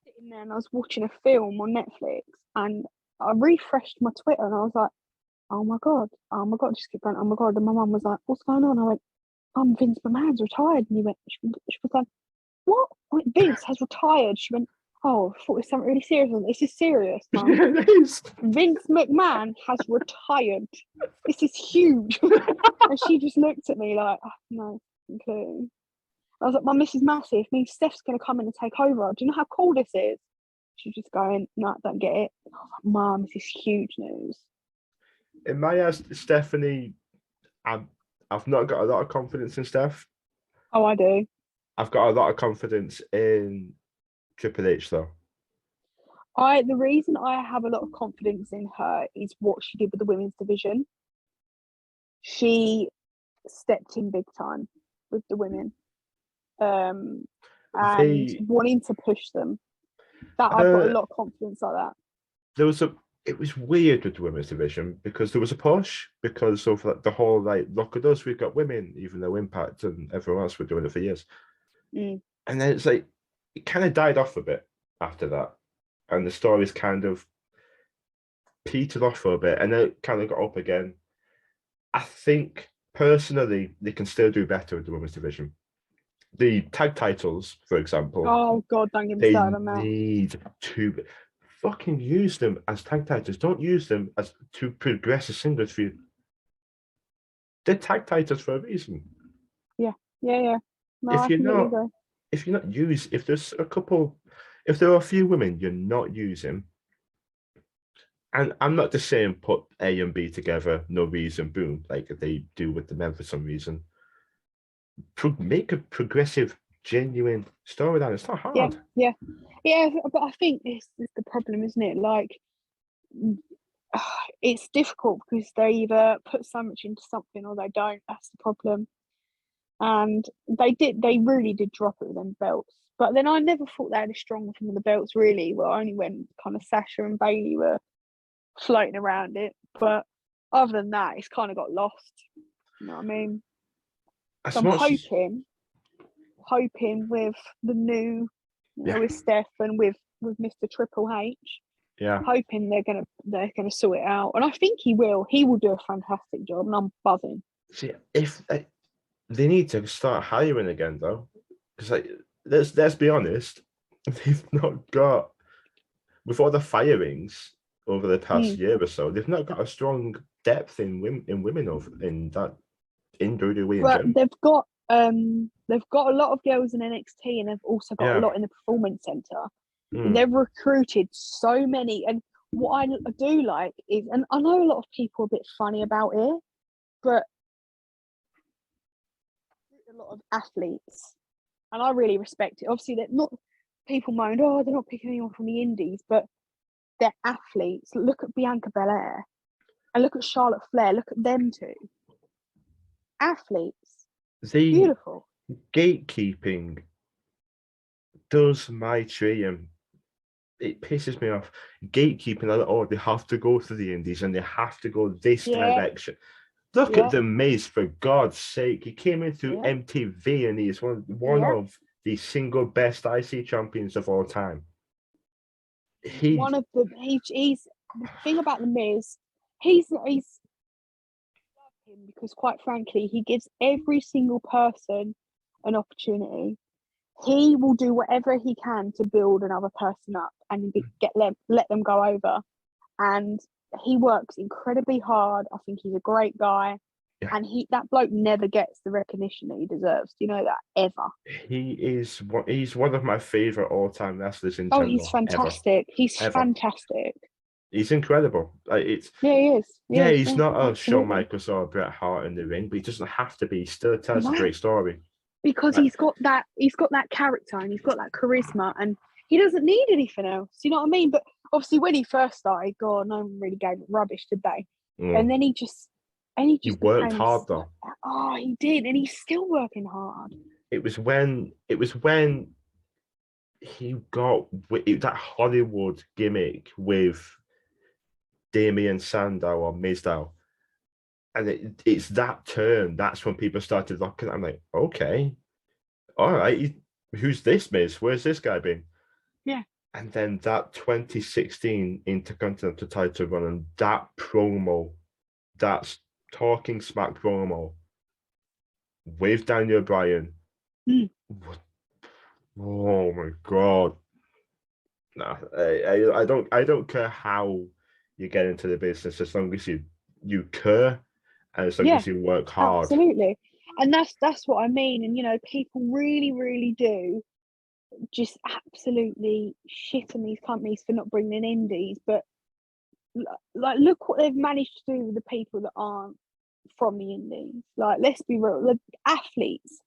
sitting there and I was watching a film on Netflix, and I refreshed my Twitter, and I was like, "Oh my god! Just keep going. Oh my god!" And my mum was like, "What's going on?" I went, Vince McMahon's retired," and she was like, "What? I went, Vince has retired." She went, "Oh, I thought it was something really serious. This is serious, Mum. It is. Vince McMahon has retired. This is huge." And she just looked at me like, "No clue." I was like, "Mum, this is massive. Means Steph's going to come in and take over. Do you know how cool this is?" She's just going, "No, I don't get it." I was like, "Mum, this is huge news." In my eyes, Stephanie, I've not got a lot of confidence in Steph. Oh, I do. I've got a lot of confidence in Triple H, though. The reason I have a lot of confidence in her is what she did with the women's division. She stepped in big time with the women, and wanting to push them. That I've got a lot of confidence like that. It was weird with the women's division because there was a push because of the whole look at us, we've got women, even though Impact and everyone else were doing it for years. And then it's like it kind of died off a bit after that, and the stories kind of petered off for a bit, and then it kind of got up again. I think personally they can still do better with the women's division. the tag titles, for example, Oh God, don't get me they started on that. need to fucking use them as tag titles. Don't use them as to progress a singles feud. They're tag titles for a reason. Yeah. No, I If you're completely not, agree. if there's a couple, if there are a few women you're not using, and I'm not just saying put A and B together, no reason, boom, like they do with the men for some reason. Make a progressive, genuine storyline. It's not hard. Yeah. But I think this is the problem, isn't it? Like, it's difficult because they either put so much into something or they don't. That's the problem. And they really did drop it with them belts. But then I never thought they had a strong from the belts, really. Well, only when kind of Sasha and Bailey were floating around it. But other than that, it's kind of got lost. You know what I mean? As So I'm much as- hoping with the new, Yeah. with Steph and with Mr. Triple H, yeah. hoping they're gonna sort it out, and I think he will. He will do a fantastic job, and I'm buzzing. See, if they need to start hiring again, though, because like let's be honest, they've not got, with all the firings over the past year or so, they've not got a strong depth in women over in that in WWE in But general. they've got a lot of girls in NXT, and they've also got a lot in the Performance Center. They've recruited so many, and what I do like is, and I know a lot of people are a bit funny about it, but a lot of athletes, and I really respect it. Obviously, they're not, people moaned, oh, they're not picking anyone from the indies, but they're athletes. Look at Bianca Belair and look at Charlotte Flair. Look at them two. Athletes. The Beautiful. gatekeeping does my tree, and it pisses me off. Gatekeeping, like, oh, they have to go to the indies and they have to go this direction. Look at the Miz, for God's sake. He came in through MTV and he's one of the single best IC champions of all time. He's the thing about the Miz, he's love him because, quite frankly, he gives every single person an opportunity. He will do whatever he can to build another person up and let them go over. And he works incredibly hard. I think he's a great guy. Yeah. And that bloke never gets the recognition that he deserves. Do you know that? Ever. He's one of my favorite all-time wrestlers in general. Oh, he's fantastic. He's fantastic. He's incredible. He is. He's not a Shawn Michaels or Bret Hart in the ring, but he doesn't have to be. He still tells a great story. Because he's got that character and he's got that charisma, and he doesn't need anything else. You know what I mean? But obviously, when he first started, God, no one really gave it rubbish, did they? And then he worked hard though. Oh, he did, and he's still working hard. It was when he got that Hollywood gimmick with Damien Sandow or Mizdow. And it's that turn. That's when people started looking at him like, okay, all right, who's this Miz? Where's this guy been? Yeah. And then that 2016 Intercontinental title run and that promo, that's talking smack promo with Daniel Bryan. Oh my God. No, I don't care how you get into the business as long as you care. And as long as you work hard. Absolutely. And that's what I mean. And, you know, people really, really do just absolutely shit on these companies for not bringing in indies. But, like, look what they've managed to do with the people that aren't from the indies. Like, let's be real. The athletes,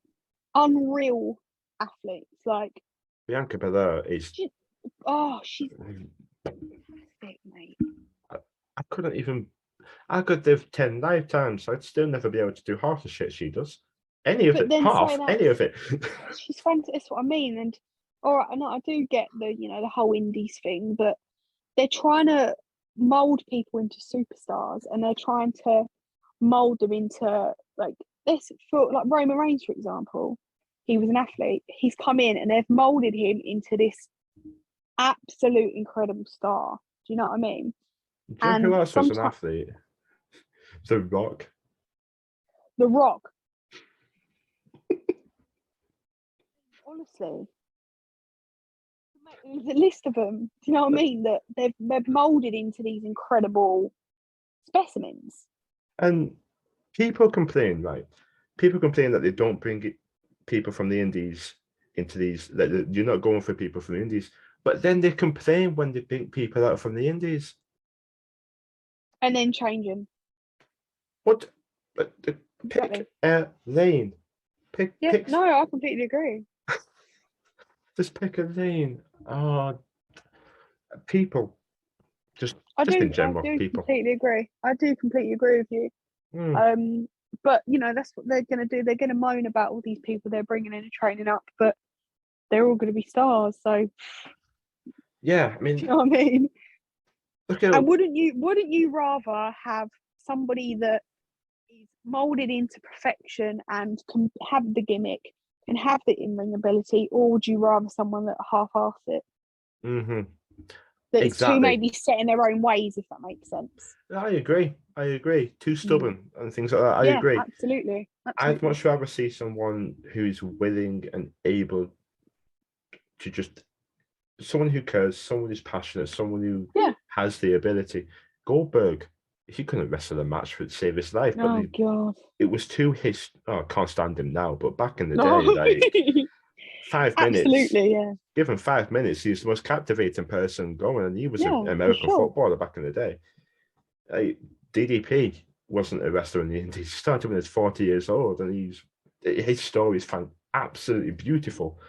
unreal athletes. Like, Bianca Belair is... she's fantastic, mate. I couldn't even... I could live 10 lifetimes. I'd still never be able to do half the shit she does. Any of it. She's fantastic. That's what I mean. And all right, I do get the whole indies thing, but they're trying to mold people into superstars, and they're trying to mold them into like this. For like Roman Reigns, for example, he was an athlete. He's come in and they've molded him into this absolute incredible star. Do you know what I mean? Do you know who else was an athlete? The Rock. The Rock. Honestly, there's a list of them. Do you know what I mean? That they're molded into these incredible specimens. And people complain, right? People complain that they don't bring people from the indies into these, that you're not going for people from the indies. But then they complain when they bring people out from the indies. And then change them. What? Exactly. Pick a lane. Yeah, Pick. no, I completely agree. Just pick a lane. People. Just in general, people. Completely agree. I do completely agree with you. Mm. But you know, that's what they're gonna do. They're gonna moan about all these people they're bringing in and training up, but they're all gonna be stars. So Yeah, I mean, do you know what I mean? look at And wouldn't you rather have somebody that is molded into perfection and can have the gimmick and have the in-ring ability, or would you rather someone that half-ass it? Mm-hmm. That's Exactly. too maybe set in their own ways, if that makes sense. I agree. Too stubborn and things like that. I agree. Absolutely. I'd much rather see someone who's willing and able to just, someone who cares, someone who's passionate, someone who has the ability. Goldberg, he couldn't wrestle a match to save his life, but God, it was I can't stand him now, but back in the day, like 5 minutes. Absolutely, yeah. Give him 5 minutes, he's the most captivating person going, and he was an for American sure. footballer back in the day. DDP wasn't a wrestler in the Indies. He started when he was 40 years old, and his story is absolutely beautiful.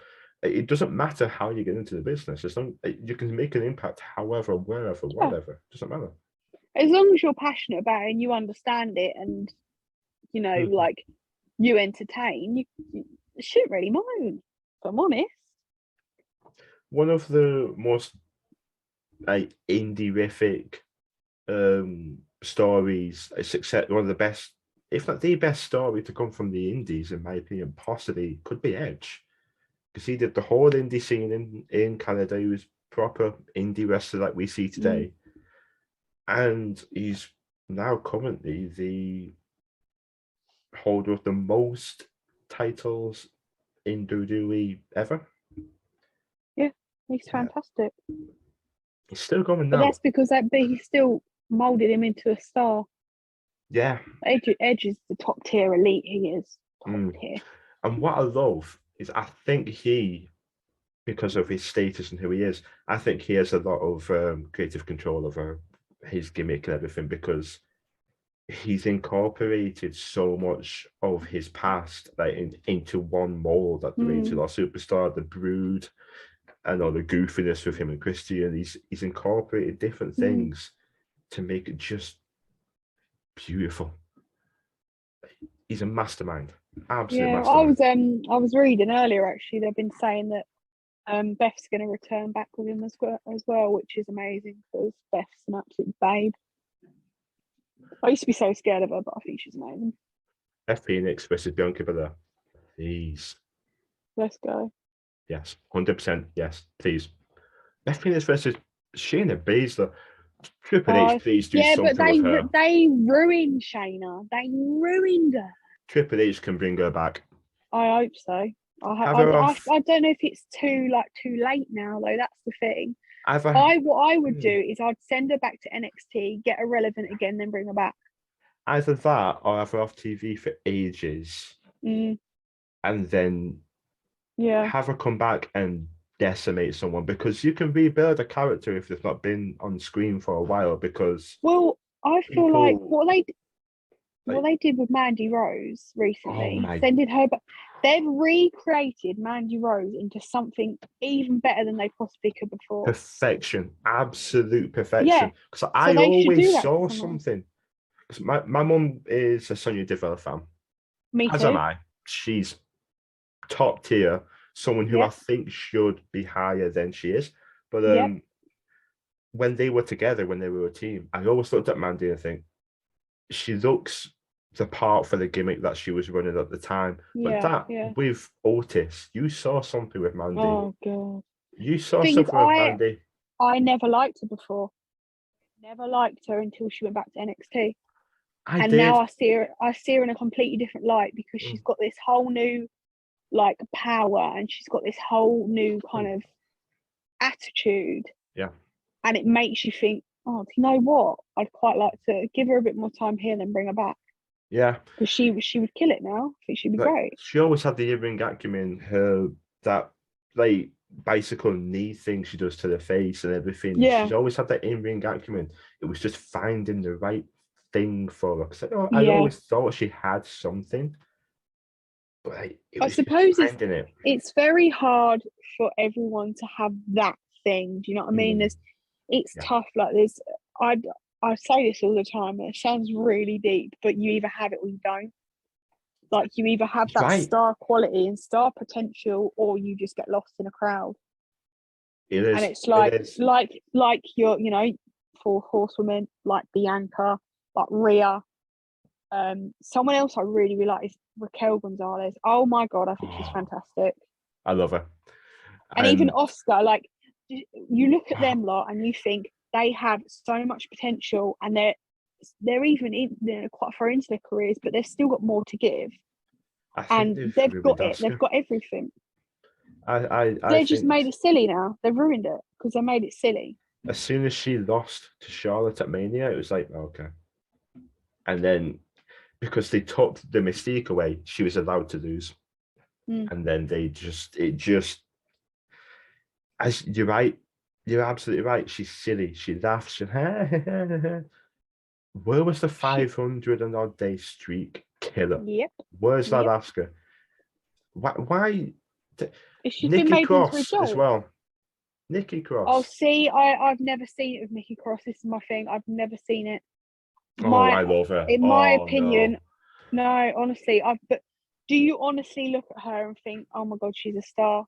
It doesn't matter how you get into the business. You can make an impact however, wherever, whatever. It doesn't matter. As long as you're passionate about it and you understand it and, you know, like you entertain, you shouldn't really mind, if I'm honest. One of the most indie-rific stories, success, one of the best, if not the best story to come from the indies, in my opinion, possibly could be Edge. Because he did the whole indie scene in Canada. He was proper indie wrestler like we see today. And he's now currently the holder of the most titles in WWE ever. Yeah, he's fantastic. He's still going now. But that's because he still molded him into a star. Yeah. Edge is the top tier elite. He is top tier. And what I love is I think because of his status and who he is, I think he has a lot of creative control over his gimmick and everything, because he's incorporated so much of his past into one mold that the Rated R Superstar, the Brood, and all the goofiness with him and Christian. He's incorporated different things to make it just beautiful. He's a mastermind. Absolute mastermind. I was reading earlier, actually, they've been saying that Beth's going to return back with him as well, which is amazing because Beth's an absolute babe. I used to be so scared of her, but I think she's amazing. Beth Phoenix versus Bianca Belair. Please. Let's go. Yes, 100%. Yes, please. Beth Phoenix versus Shayna Baszler. Triple H, please do something with her. They ruined Shayna. They ruined her. Triple H can bring her back. I hope so. I don't know if it's too late now, though. That's the thing. What I would do is I'd send her back to NXT, get her relevant again, then bring her back. Either that or have her off TV for ages, and then have her come back and decimate someone, because you can rebuild a character if they've not been on screen for a while. Because I feel like what they did with Mandy Rose recently, sending her back. They've recreated Mandy Rose into something even better than they possibly could before. Perfection, absolute perfection. Because I always saw something. Because my mum is a Sonya Deville fan. Me too. As am I. She's top tier. Someone who I think should be higher than she is. But when they were together, when they were a team, I always looked at Mandy and think, she looks the part for the gimmick that she was running at the time. But with Otis, you saw something with Mandy. Oh, God. You saw something with Mandy. I never liked her before. Never liked her until she went back to NXT. Now I see her in a completely different light, because she's got this whole new like power, and she's got this whole new kind of attitude. Yeah. And it makes you think, oh, do you know what? I'd quite like to give her a bit more time here and then bring her back. Yeah. Because she would kill it now. I think she'd be Like, great. she always had the in-ring acumen, her that like bicycle knee thing she does to the face and everything. Yeah. She's always had that in-ring acumen. It was just finding the right thing for her. Because I Yeah. always thought she had something, but like, it I was just suppose finding it. it's very hard for everyone to have that thing. Do you know what I mean? Mm. It's Yeah. tough. Like I say this all the time, and it sounds really deep, but you either have it or you don't. Like you either have that Right. star quality and star potential, or you just get lost in a crowd. It is. And it's like It is. like your, you know, 4 horsewomen, like Bianca, like Rhea. Someone else I really like is Raquel Gonzalez. Oh my god, I think she's fantastic. I love her. And even Oscar, like you look at them lot and you think they have so much potential, and they're even in, they're quite far into their careers, but they've still got more to give. And they've got it. They've got everything. They just made it silly now. They've ruined it because they made it silly. As soon as she lost to Charlotte at Mania, it was like, okay. And then because they took the mystique away, she was allowed to lose. And then as you're right, you're absolutely right. She's silly. She laughs. Where was the 500 and odd day streak killer? Yep. Where's that Asuka? Why? She's Nikki been made Cross into a joke as well. Nikki Cross. Oh, see, I've never seen it with Nikki Cross. This is my thing. I've never seen it. I love her. In my opinion, no, honestly, but do you honestly look at her and think, oh my god, she's a star?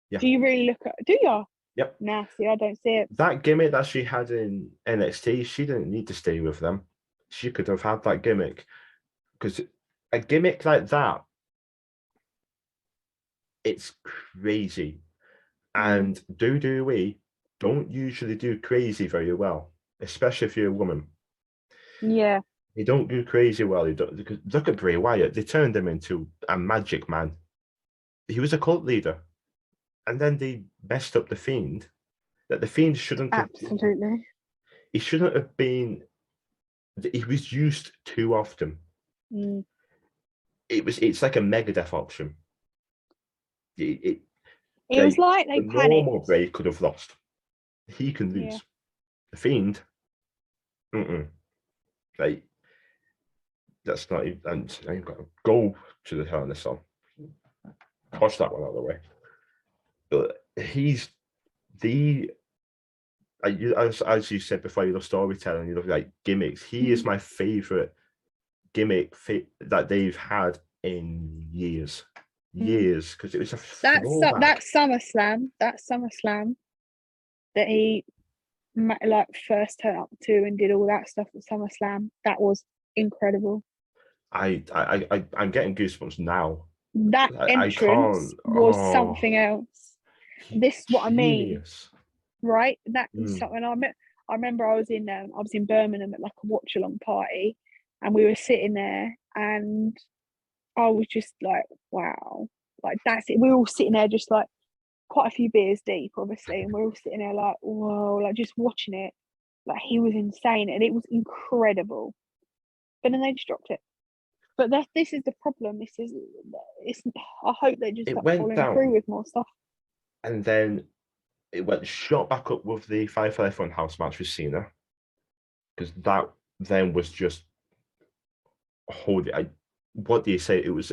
Yeah. Do you really look at? Do you? Yep. Nasty. I don't see it. That gimmick that she had in NXT, she didn't need to stay with them. She could have had that gimmick, because a gimmick like that, it's crazy. And WWE don't usually do crazy very well, especially if you're a woman. Yeah. They don't do crazy well. They don't, because look at Bray Wyatt. They turned him into a magic man. He was a cult leader. And then they messed up the Fiend. That the Fiend shouldn't have. Absolutely. He shouldn't have been. He was used too often. It's like a Megadeth option. It was like they panicked. Normal Bray could have lost. He can lose. Yeah. The Fiend, like, that's not even. And I ain't got to go to the Hell in a Cell. Push that one out of the way. But he's the. As you said before, you love storytelling, you love like gimmicks. He is my favorite gimmick that they've had in years, because it was a that SummerSlam that he like first turned up to and did all that stuff at SummerSlam. That was incredible. I'm getting goosebumps now. That entrance was something else. This is what I mean, right? That is something I remember. I was in Birmingham at like a watch along party, and we were sitting there, and I was just like, wow, like that's it. We were all sitting there just like quite a few beers deep, obviously, and we're all sitting there like, whoa, like just watching it. Like he was insane, and it was incredible. But then they just dropped it. But this is the problem. I hope they just start following through with more stuff. And then it went shot back up with the Firefly Funhouse match with Cena, because that then was just what do you say? It was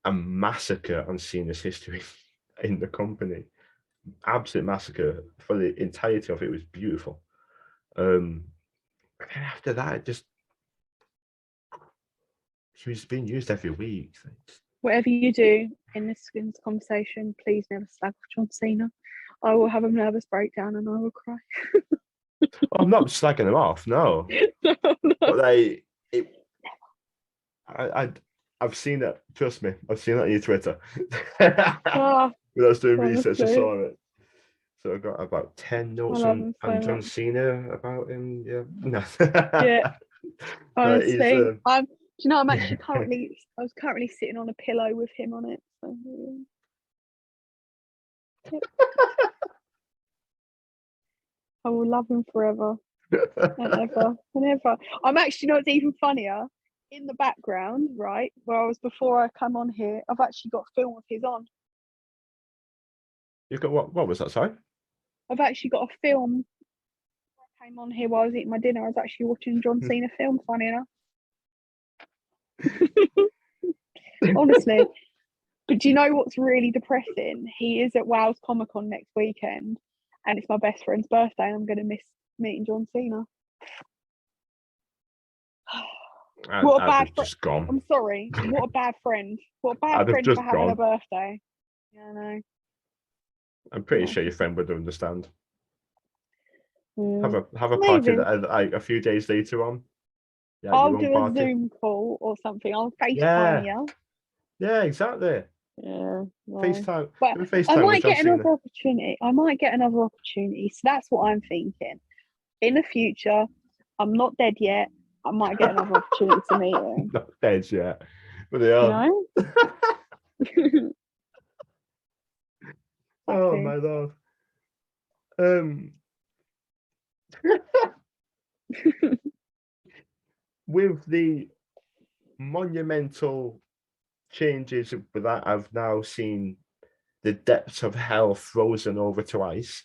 a massacre on Cena's history in the company. Absolute massacre for the entirety of it. It was beautiful. And then after that, he was being used every week. Whatever you do in this conversation, please never slag off John Cena. I will have a nervous breakdown and I will cry. I'm not slagging him off, no. No. But I've seen it. Trust me, I've seen it on your Twitter. When I was doing research, I saw it. So I got about 10 notes on John Cena about him. Yeah. Yeah. Honestly, you know I'm actually I was currently sitting on a pillow with him on it. So, yeah. I will love him forever and ever and ever. I'm actually not even funnier. In the background, right, where I was before I come on here, I've actually got film of his on. You've got what was that, sorry? I've actually got a film. I came on here while I was eating my dinner. I was actually watching John Cena film, funny enough. Honestly. But do you know what's really depressing? He is at Wales Comic Con next weekend, and it's my best friend's birthday, and I'm going to miss meeting John Cena. What a bad friend. Just gone. I'm sorry. What a bad friend. What a bad I'd have friend just for having gone. a birthday. Yeah, I know. I'm pretty Yeah. sure your friend would understand. Mm. Have a party Maybe. that a few days later on. Yeah, I'll your own do a party. Zoom call or something. I'll Yeah. FaceTime you. Yeah, exactly. Yeah. No. FaceTime. But Do a I FaceTime might with John get another Cena. opportunity. I might get another opportunity. So that's what I'm thinking. In the future, I'm not dead yet. I might get another opportunity to meet him. Not dead yet, but they You are. know? Oh Happy. my lord. With the monumental changes that I've now seen the depths of hell frozen over to ice.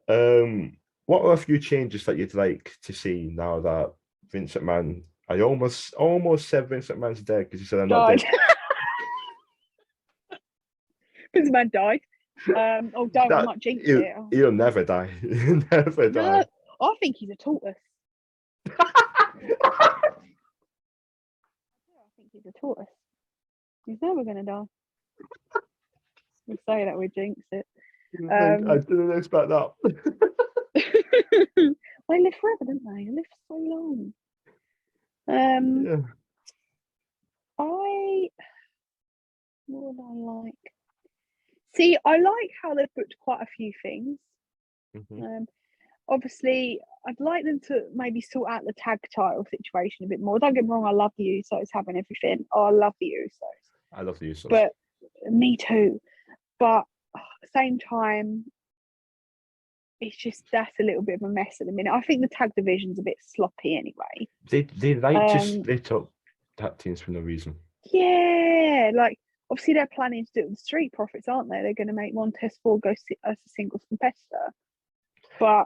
What are a few changes that you'd like to see now that Vince McMahon? I almost said Vince McMahon's dead because he said I'm not Died. dead. Vince McMahon died. Oh, don't, I might jinx it. He'll never die. He'll never die. No, I think he's a tortoise. I think he's a tortoise. He's never going to die. We say that, we jinx it. I didn't expect that. They live forever, don't they? They live so long. Yeah. What would I like? See, I like how they've booked quite a few things. Mhm. Obviously, I'd like them to maybe sort out the tag title situation a bit more. Don't get me wrong, I love the Usos having everything. Oh, I love the Usos. I love the Usos. But me too. But at the same time, it's just that's a little bit of a mess at the minute. I think the tag division's a bit sloppy anyway. They like to split up tag teams for no reason. Yeah, like obviously they're planning to do it with Street Profits, aren't they? They're going to make Montez Ford go as a singles competitor. But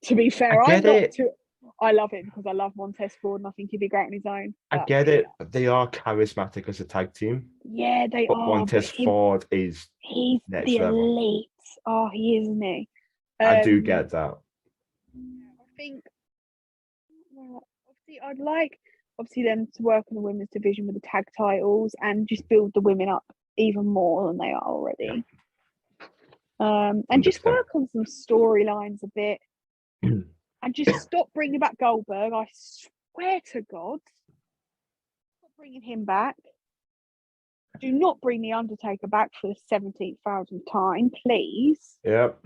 to be fair, I love it because I love Montez Ford and I think he'd be great on his own. I get it. They are charismatic as a tag team. Yeah, they but are. Montez Ford is he's next the level. elite. Oh, he is, isn't he? I do get that. I think obviously I'd like them to work on the women's division with the tag titles and just build the women up even more than they are already. And just work on some storylines a bit. And just stop bringing back Goldberg. I swear to God. Stop bringing him back. Do not bring The Undertaker back for the 17,000th time, please. Yep.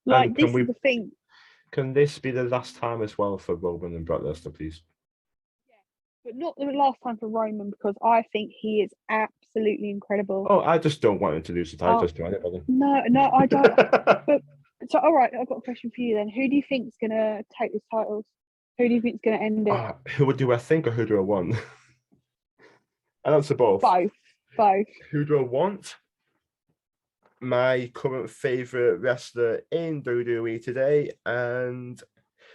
Like, this is the thing. Can this be the last time as well for Roman and Brock Lesnar, please? But not the last time for Roman, because I think he is absolutely incredible. Oh, I just don't want him to lose the titles to anybody. No, I don't. But so, all right, I've got a question for you then. Who do you think's going to take these titles? Who do you think's going to end it? Who do I think or who do I want? I answer both. Both. Who do I want? My current favourite wrestler in WWE today, and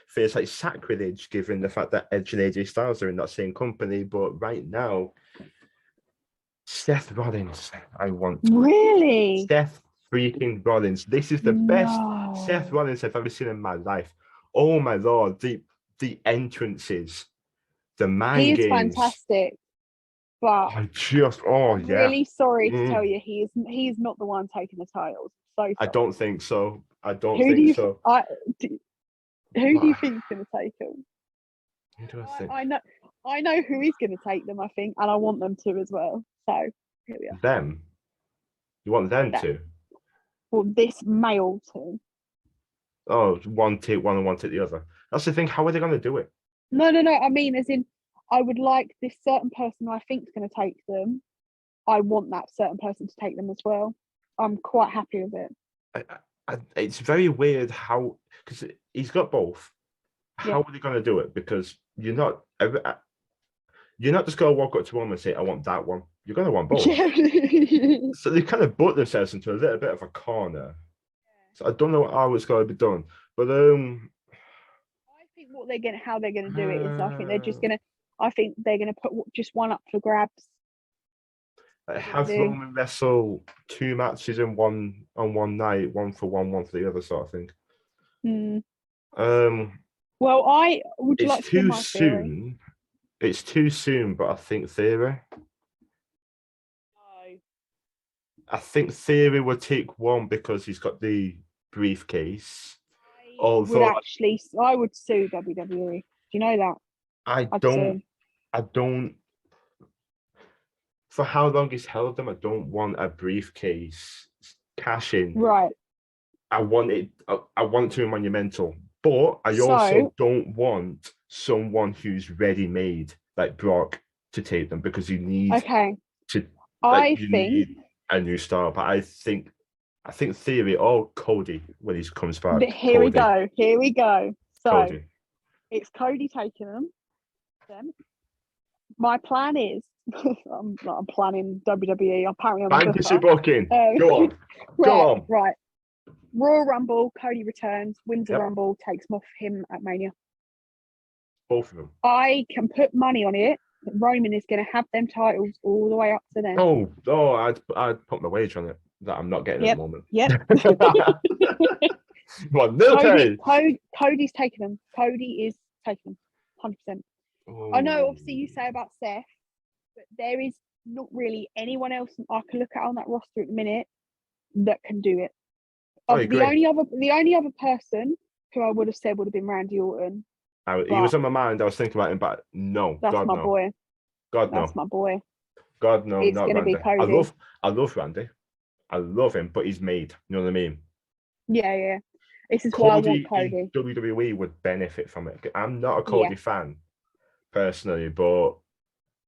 feels like sacrilege given the fact that Edge and AJ Styles are in that same company. But right now, Seth Rollins, I want. Really? Seth freaking Rollins. This is the best Seth Rollins I've ever seen in my life. Oh my lord, the entrances, the mind games. He is fantastic. But I'm really sorry to tell you, he is not the one taking the titles. So sorry. I don't think so. Who do you think is going to take them? Who do I think? I know who is going to take them, I think, and I want them to as well. So here we are. Them? You want them to? Well, this male team. Oh, one take one and one take the other. That's the thing. How are they going to do it? No. I mean, as in, I would like this certain person I think is going to take them. I want that certain person to take them as well. I'm quite happy with it. It's very weird how, because he's got both. How are they going to do it? Because you're not just going to walk up to one and say, I want that one. You're going to want both. Yeah. So they kind of put themselves into a little bit of a corner. So I don't know how it's going to be done. But I think how they're gonna do it is I think they're gonna put just one up for grabs. have Roman wrestle 2 matches in one night, one for the other sort of thing. Well, would you like to hear my theory? Soon. It's too soon, but I think Theory. No. I think Theory would take one because he's got the briefcase. I would sue WWE. Do you know that? I don't. For how long he's held them, I don't want a briefcase cash in. Right. I want it to be monumental, but I also don't want someone who's ready made like Brock to take them because you need need a new star. But I think Theory or Cody when he comes back. Here we go. So Cody. It's Cody taking them. My plan is I'm planning WWE. Apparently, I'm fantasy booking. Go on. Go on. Right. Royal Rumble. Cody returns, wins the Rumble, takes him off him at Mania. Both of them. I can put money on it. Roman is going to have them titles all the way up to then. I'd put my wage on it that I'm not getting at the moment. Yep. Cody's taking them. Cody is taking them, 100%. I know, obviously, you say about Seth, but there is not really anyone else I can look at on that roster at the minute that can do it. The only other person who I would have said would have been Randy Orton. He was on my mind. I was thinking about him, but no. That's my boy. God, no. That's my boy. God, no. It's not going to Randy. be Cody. I love Randy. I love him, but he's made. You know what I mean? Yeah. This is why I want Cody. WWE would benefit from it. I'm not a Cody fan personally, but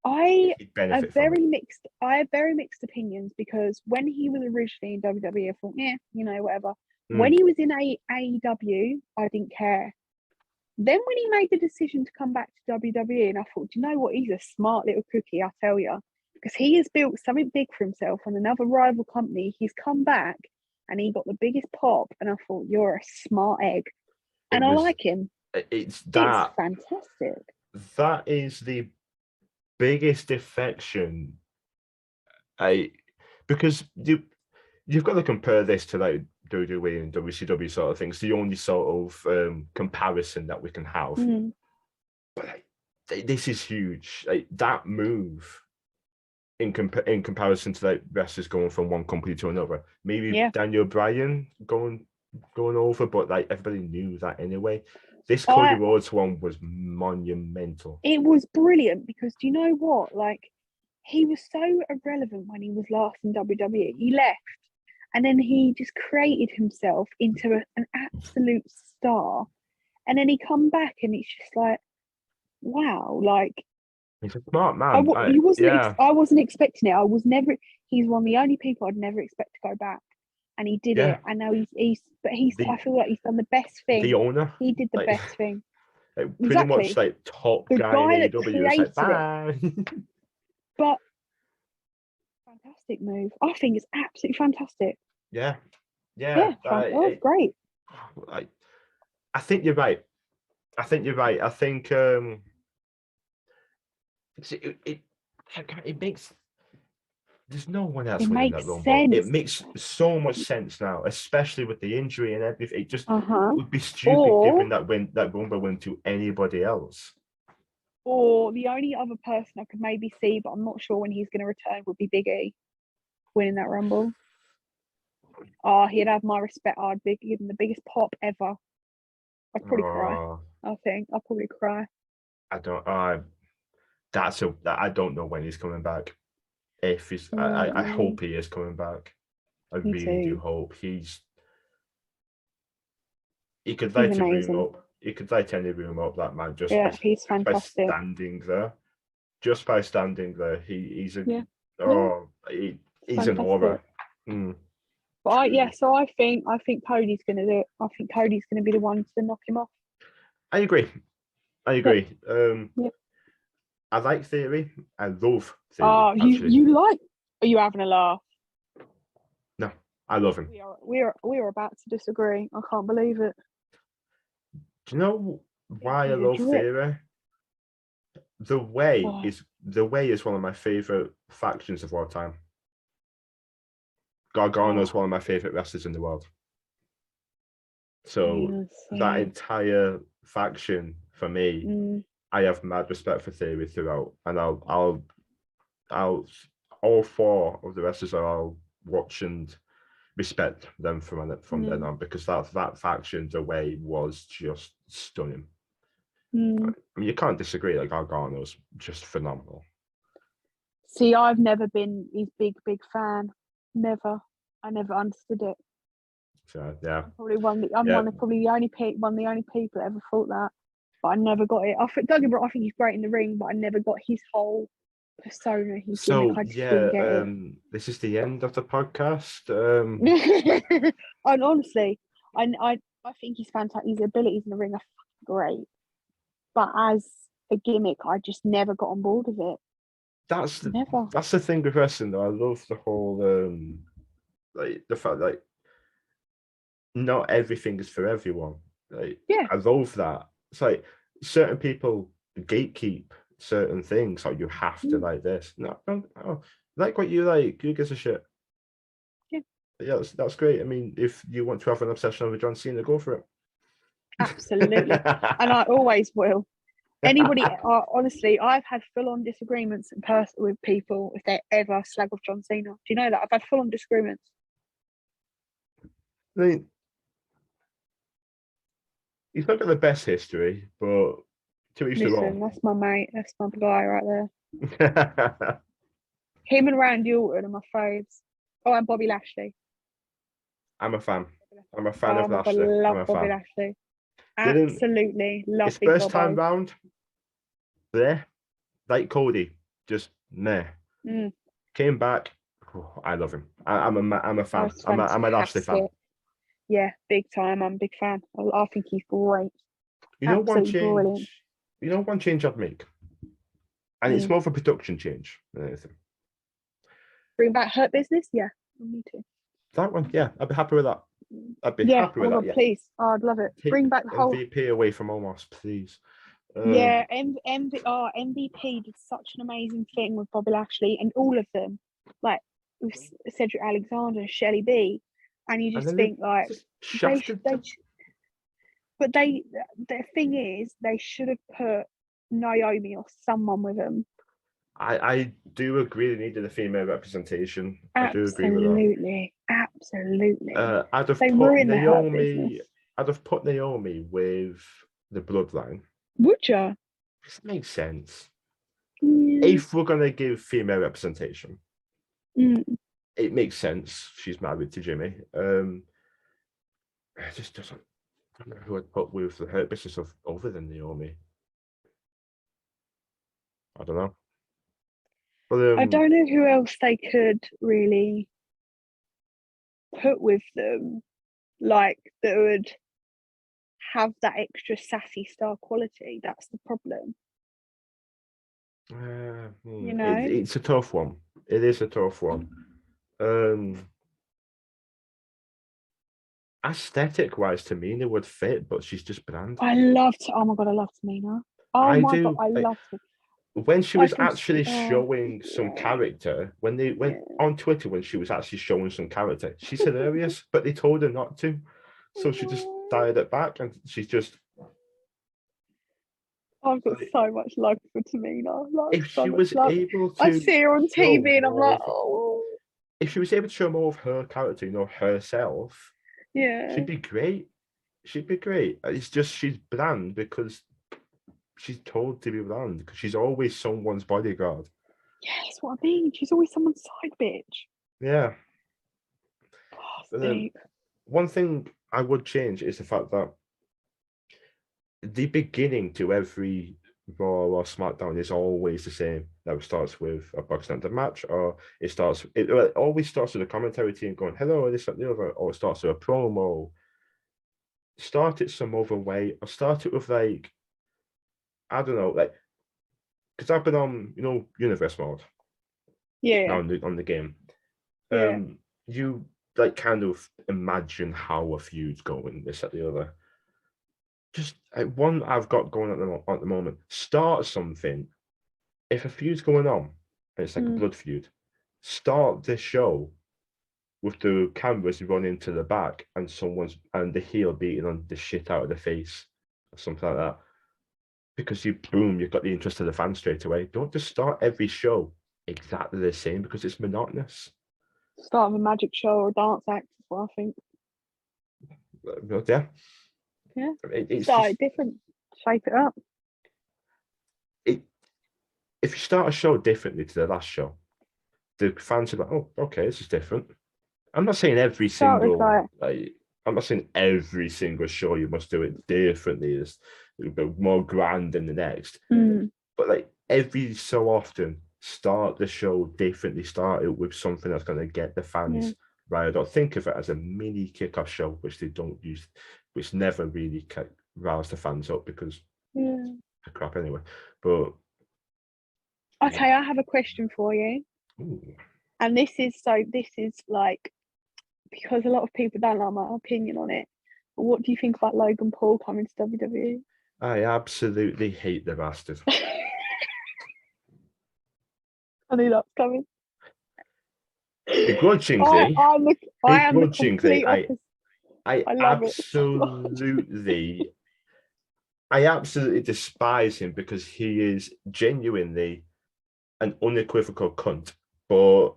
I have very mixed opinions because when he was originally in WWE, I thought, whatever. When he was in AEW, I didn't care. Then when he made the decision to come back to WWE, and I thought, do you know what? He's a smart little cookie, I tell you, because he has built something big for himself on another rival company. He's come back and he got the biggest pop, and I thought, you're a smart egg, and I like him. It's fantastic. That is the biggest defection. Because you've got to compare this to like WWE and WCW sort of things. The only sort of comparison that we can have. But this is huge. Like that move in comparison to like wrestlers going from one company to another. Maybe Daniel Bryan going over, but like everybody knew that anyway. This Cody Rhodes one was monumental. It was brilliant because do you know what? Like he was so irrelevant when he was last in WWE. He left. And then he just created himself into an absolute star. And then he come back and it's just like, wow, like... He's a smart man. I wasn't expecting it. He's one of the only people I'd never expect to go back. And he did it. And now I feel like he's done the best thing. The owner. He did the best thing. Pretty much like top guy in AEW. It's like, bye. But fantastic move. I think it's absolutely fantastic. Yeah. That was great. I think you're right. I think it makes. There's no one else winning that Rumble. Sense. It makes so much sense now, especially with the injury and everything. It just would be stupid giving that Rumble win to anybody else. Or the only other person I could maybe see, but I'm not sure when he's going to return, would be Big E winning that Rumble. He'd have my respect. I'd give him the biggest pop ever. I'd probably cry. I think I'd probably cry. I don't know when he's coming back. If he's, I hope he is coming back. I really do hope he could light a room up. He could light any room up. That man just he's fantastic. By standing there. just by standing there, he's a Yeah. he's an aura. Mm. But so I think Cody's gonna do it. I think Cody's gonna be the one to knock him off. I agree. Yeah. I like Theory. I love Theory. Oh, actually. you like? Are you having a laugh? No, I love him. We are about to disagree. I can't believe it. Do you know why I he's a love drip. Theory? The way Why? is one of my favorite factions of all time. Gargano is one of my favorite wrestlers in the world. So that entire faction for me, I have mad respect for Theory throughout, and I'll all four of the wrestlers I'll watch and respect them from then on, because that faction, the way, was just stunning. I mean, you can't disagree that Gargano's just phenomenal. See, I've never been his big fan. Never. I never understood it. So yeah, I'm probably the only people that ever thought that, but I never got it. Don't get me wrong, I think he's great in the ring, but I never got his whole persona. His gimmick. I just didn't get it. This is the end of the podcast. And honestly, I think he's fantastic. His abilities in the ring are great, but as a gimmick, I just never got on board with it. That's the thing with wrestling, though. I love the whole like the fact like not everything is for everyone. Like, I love that. It's like certain people gatekeep certain things. Like, you have to like this. No, like what you like. Who gives a shit? Yeah, that's great. I mean, if you want to have an obsession with John Cena, go for it. Absolutely, and I always will. Anybody, honestly, I've had full-on disagreements in person with people if they ever slag off John Cena. Do you know that? I've had full-on disagreements. I mean, he's not got the best history, but to each their own. That's my mate. That's my guy right there. Him and Randy Orton are my faves. Oh, and Bobby Lashley. I'm a fan. I'm a fan of Lashley. I love Bobby Lashley. Absolutely love his first time round. There, like Cody, just meh. Came back. Oh, I love him. I'm a fan. I'm a Lashley fan. Yeah, big time. I'm a big fan. I think he's great. You know, one change I'd make, and it's more of a production change than anything. Bring back Hurt Business, yeah, me too. That one, yeah, I'd be happy with that. I'd be happy with that. Yeah, please, I'd love it. Bring back the whole MVP away from Omos, please. MVP did such an amazing thing with Bobby Lashley and all of them, like with Cedric Alexander and Shelley B, and you just think like but the thing is, they should have put Naomi or someone with them. I do agree they needed a female representation. I do agree with that. Absolutely. I'd have put Naomi with the Bloodline. Would you? This makes sense. If we're gonna give female representation, it makes sense. She's married to Jimmy. It just doesn't. I don't know who I'd put with the Hurt Business other than Naomi. I don't know. But, I don't know who else they could really put with them, like that would have that extra sassy star quality. That's the problem. You know, it's a tough one. It is a tough one. Aesthetic-wise, Tamina would fit, but she's just bland. Oh my god, I love Tamina. Oh my god, I love her. When she was actually showing some character, when they went on Twitter, when she was actually showing some character, she's hilarious, but they told her not to. So she just dialed it back, and she's just... I've got so much love for Tamina. If she was able to... I see her on TV and I'm like, oh... If she was able to show more of her character, you know, herself, she'd be great. She'd be great. It's just she's bland because she's told to be bland, because she's always someone's bodyguard. Yeah, that's what I mean. She's always someone's side bitch. Yeah. Oh, one thing I would change is the fact that the beginning to every Raw or SmackDown is always the same. Now it starts with a box under match, or it always starts with a commentary team going, hello, this, that, the other, or it starts with a promo. Start it some other way, or start it with like, I don't know, like, because I've been on, universe mode Yeah, on the game. yeah. You like kind of imagine how a feud's going, this, that, the other. Just one I've got going at the moment. Start something. If a feud's going on, and it's like a blood feud, start this show with the cameras running to the back and the heel beating on the shit out of the face or something like that. Because you've got the interest of the fans straight away. Don't just start every show exactly the same because it's monotonous. Start of a magic show or a dance act is what I think. But yeah. Yeah. It's Start just, it different. Shape it up. if you start a show differently to the last show, the fans are like, oh, okay, this is different. I'm not saying Start with I'm not saying every single show you must do it differently. It's a bit more grand than the next. But like every so often, start the show differently. Start it with something that's going to get the fans riled up. Think of it as a mini kickoff show, which they don't use, which never really riles the fans up because they're crap anyway. But okay, I have a question for you. ooh. And this is like, because a lot of people don't like my opinion on it. But what do you think about Logan Paul coming to WWE? I absolutely hate the bastard. I knew that was coming. Begrudgingly, I am the complete opposite. I love it so I absolutely despise him because he is genuinely an unequivocal cunt. But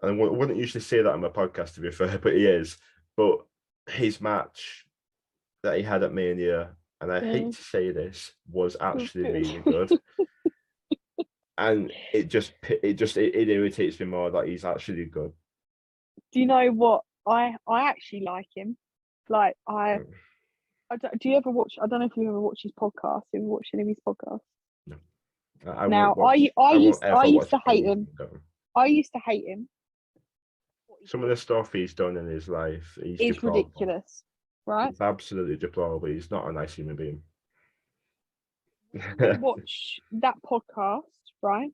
I wouldn't usually say that on my podcast, to be fair, but he is. But his match that he had at Mania, and I hate to say this, was actually really good. And it irritates me more that he's actually good. Do you know what? I actually like him. Like do you ever watch? I don't know if you ever watch his podcast. You ever watch any of his podcasts? No. I used to hate him. I used to hate him. Some of the stuff he's done in his life, is ridiculous, right? It's absolutely deplorable. He's not a nice human being. Watch that podcast, right?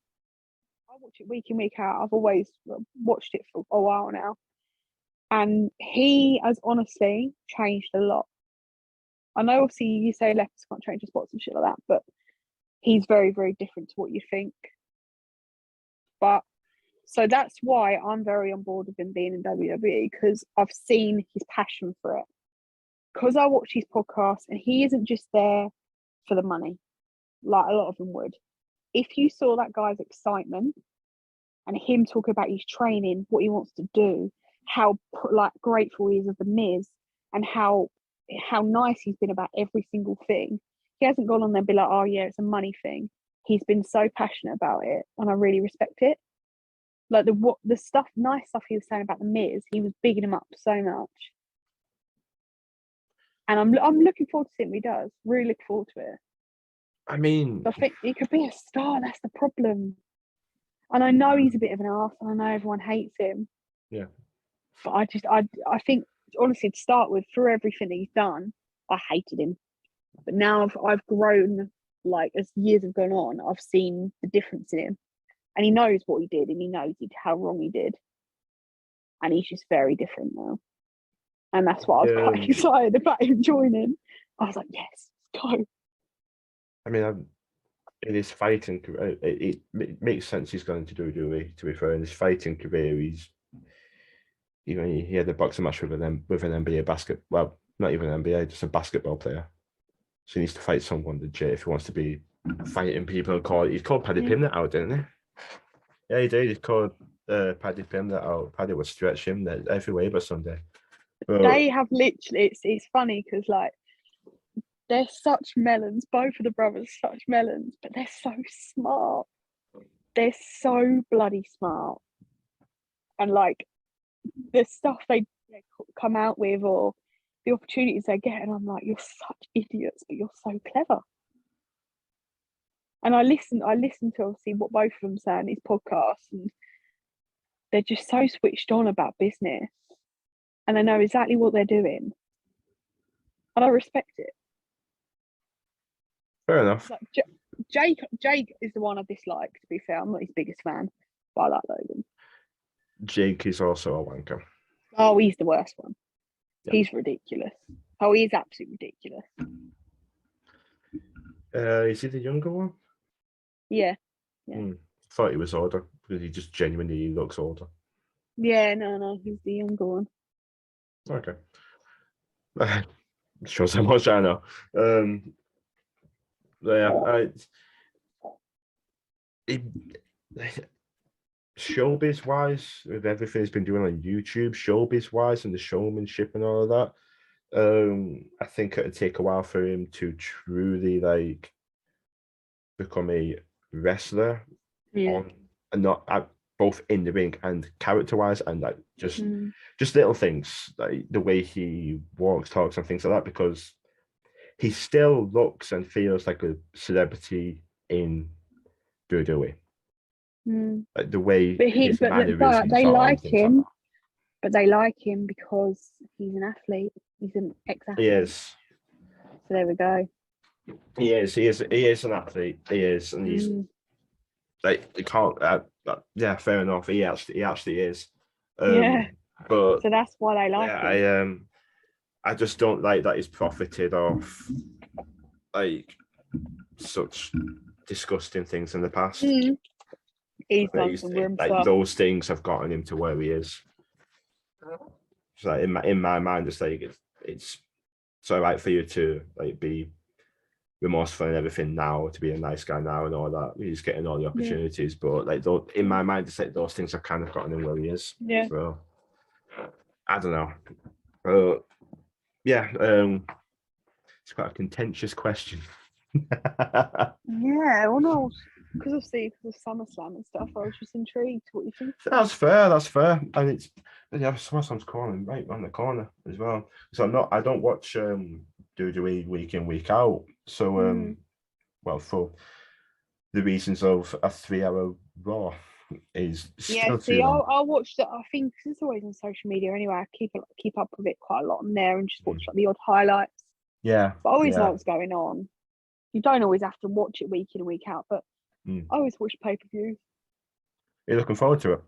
I watch it week in, week out. I've always watched it for a while now. And he has honestly changed a lot. I know obviously you say leftists can't change the spots and shit like that, but he's very, very different to what you think. But so that's why I'm very on board with him being in WWE, because I've seen his passion for it. Because I watch his podcast and he isn't just there for the money, like a lot of them would. If you saw that guy's excitement and him talking about his training, what he wants to do, how like grateful he is of the Miz, and how nice he's been about every single thing. He hasn't gone on there and be like, oh yeah, it's a money thing. He's been so passionate about it, and I really respect it. Like the nice stuff he was saying about the Miz, he was bigging him up so much. And I'm looking forward to seeing what he does. Really looking forward to it. I mean, I think he could be a star. That's the problem. And I know he's a bit of an arse, and I know everyone hates him. Yeah. But I think honestly, to start with, through everything that he's done, I hated him. But now I've grown, like as years have gone on, I've seen the difference in him, and he knows what he did, and he knows how wrong he did, and he's just very different now. And that's why I was quite excited about him joining. I was like, yes, let's go. I mean, in his fighting career, it makes sense he's going to do WWE, to be fair. In his fighting career, he had a boxing match with an NBA well, not even an NBA, just a basketball player. So he needs to fight someone legit if he wants to be fighting people. He's called Paddy Pimblett out, didn't he? Yeah, he did. He called Paddy Pimblett out. Paddy would stretch him every way but Sunday. But they have literally, it's funny because like they're such melons. Both of the brothers are such melons, but they're so smart. They're so bloody smart. And like the stuff they come out with, or the opportunities they get, and I'm like, you're such idiots, but you're so clever. And I listened to obviously what both of them say in these podcasts, and they're just so switched on about business, and they know exactly what they're doing, and I respect it. Fair enough. Like Jake is the one I dislike. To be fair, I'm not his biggest fan, but I like Logan. Jake is also a wanker. Oh, he's the worst one. Yeah. He's ridiculous. Oh, he's absolutely ridiculous. Is he the younger one? Yeah. Yeah. Thought he was older because he just genuinely looks older. Yeah, no, he's the younger one. Okay. Shows how much I know. Showbiz wise, with everything he's been doing on YouTube, showbiz wise, and the showmanship and all of that, I think it'd take a while for him to truly like become a wrestler on, and not both in the ring and character wise, and like just little things like the way he walks, talks, and things like that, because he still looks and feels like a celebrity in WWE. Like the way his mannerisms they are like and things him, like that. but they like him because he's an athlete. He's an ex-athlete. He is. So there we go. He is an athlete. He is, and he's like you can't. Yeah, fair enough. He actually is. Yeah. But so that's why they like him. I just don't like that he's profited off like such disgusting things in the past. He's done some grim stuff. Those things have gotten him to where he is. So like, in my mind, it's like it's so right for you to like be remorseful and everything now, to be a nice guy now and all that. He's getting all the opportunities, but like in my mind, it's like those things have kind of gotten him where he is. Yeah. So I don't know. It's quite a contentious question. Yeah, well, no, because of SummerSlam and stuff, I was just intrigued. What you think? That's fair, and it's SummerSlam's calling right on the corner as well. So I don't watch WWE week in week out. So well, for the reasons of a 3-hour Raw is still too long. I'll watch that. I think cause it's always on social media anyway. I keep up with it quite a lot on there and just watch like the odd highlights. Yeah, but I always know what's going on. You don't always have to watch it week in and week out, but I always watch pay-per-views. Are you looking forward to it?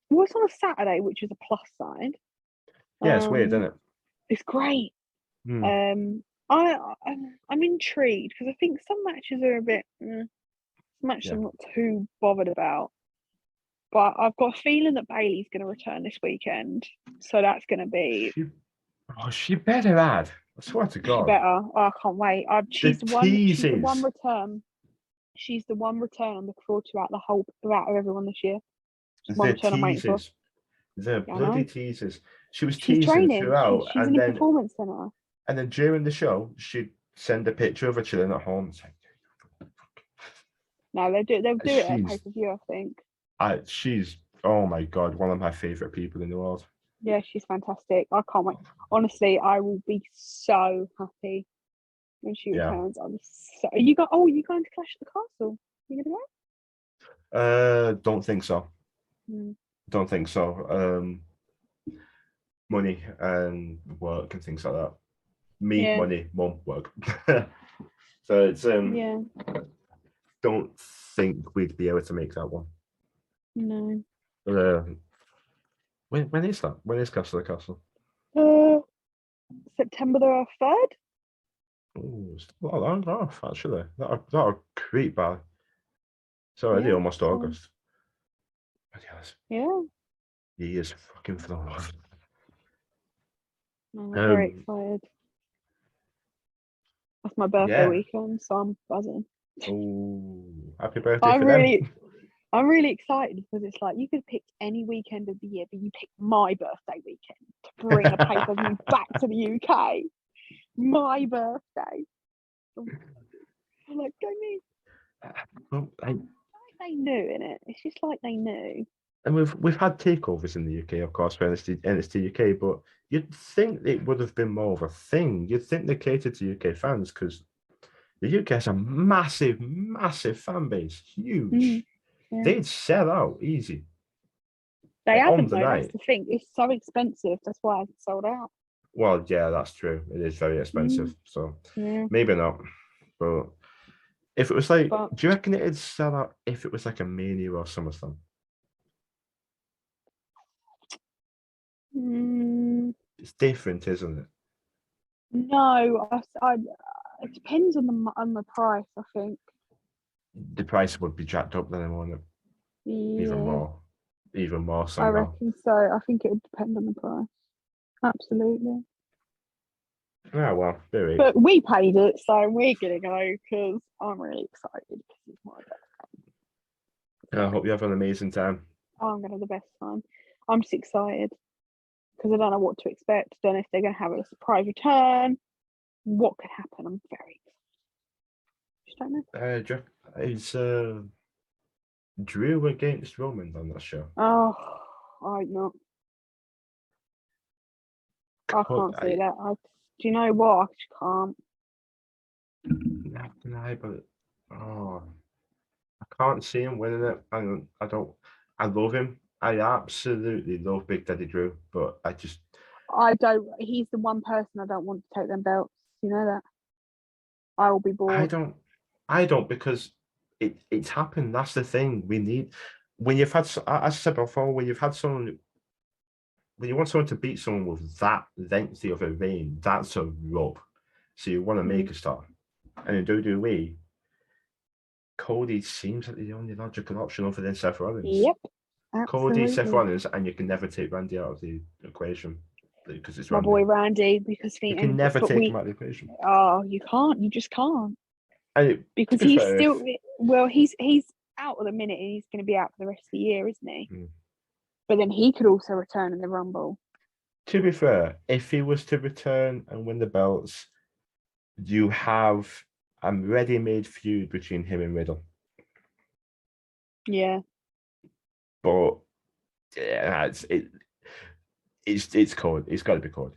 Well, it's on a Saturday, which is a plus side. Yeah, it's weird, isn't it? It's great. I'm intrigued because I think some matches are a bit. Some matches I'm not too bothered about, but I've got a feeling that Bailey's going to return this weekend, so that's going to be. She better add. I swear to God. She better. Oh, I can't wait. She's the one return. She's the one return I'm looking forward to out of everyone this year. The bloody teasers. She's teasing training throughout. She's in the performance center. And then during the show, she'd send a picture of her chilling at home. No, they'll do it at pay-per-view, I think. She's, oh my God, one of my favourite people in the world. Yeah, she's fantastic. I can't wait. Honestly, I will be so happy when she returns. Are you going to Clash at the Castle? You gonna go? Don't think so. Don't think so. Money and work and things like that. Money, mum, work. So it's don't think we'd be able to make that one. No. When is that? When is Castle of the Castle? September the 3rd. Oh, it's a lot long off actually. That'll creep by. It's already almost August. Yeah. He is fucking flown off. I'm very excited. That's my birthday weekend, so I'm buzzing. Oh, happy birthday! I'm really excited because it's like you could pick any weekend of the year, but you pick my birthday weekend to bring a pay-per-view back to the UK. My birthday. I'm like, go me. Well, they knew, innit? It's just like they knew. And we've had takeovers in the UK, of course, for NXT UK, but you'd think it would have been more of a thing. You'd think they catered to UK fans because The UK has a massive, massive fan base, huge. Yeah. They'd sell out easy. They on haven't the though. That's night. the thing. It's so expensive. That's why it's sold out. Well, yeah, that's true. It is very expensive, so Yeah. maybe not. But if it was like, But do you reckon it'd sell out if it was like a Mania or SummerSlam? It's different, isn't it? no, it depends on the price. I think. The price would be jacked up then, wouldn't it? Yeah, Even more I somehow. reckon so. I think it would depend on the price. Absolutely. Yeah, well, very. But we paid it, so we're gonna go because I'm really excited because it's my birthday. I hope you have an amazing time. I'm gonna have the best time. I'm just excited because I don't know what to expect. Don't know if they're gonna have a surprise return. What could happen? I'm very excited. Just don't know. Is Drew against Roman on that show? Oh, I'm not. I can't see that. Do you know what? I just can't. But I can't see him winning it. I don't. I love him. I absolutely love Big Daddy Drew, but I don't. He's the one person I don't want to take them belts. You know that. I will be bored. I don't because it's happened. That's the thing. We need when you've had, as I said before, when you've had someone, when you want someone to beat someone with that lengthy of a reign, that's a rub. So you want to make a star, and in WWE, Cody seems like the only logical option other than Seth Rollins. Yep. Absolutely. Cody, Seth Rollins, and you can never take Randy out of the equation because it's my Randy. boy Randy. Because you can never take him out of the equation. Oh, you can't. You just can't. Because he's still. Well, he's out at the minute, and he's going to be out for the rest of the year, isn't he? But then he could also return in the Rumble. To be fair, if he was to return and win the belts, you have a ready-made feud between him and Riddle. Yeah. But yeah, it's Cody. It's got to be Cody.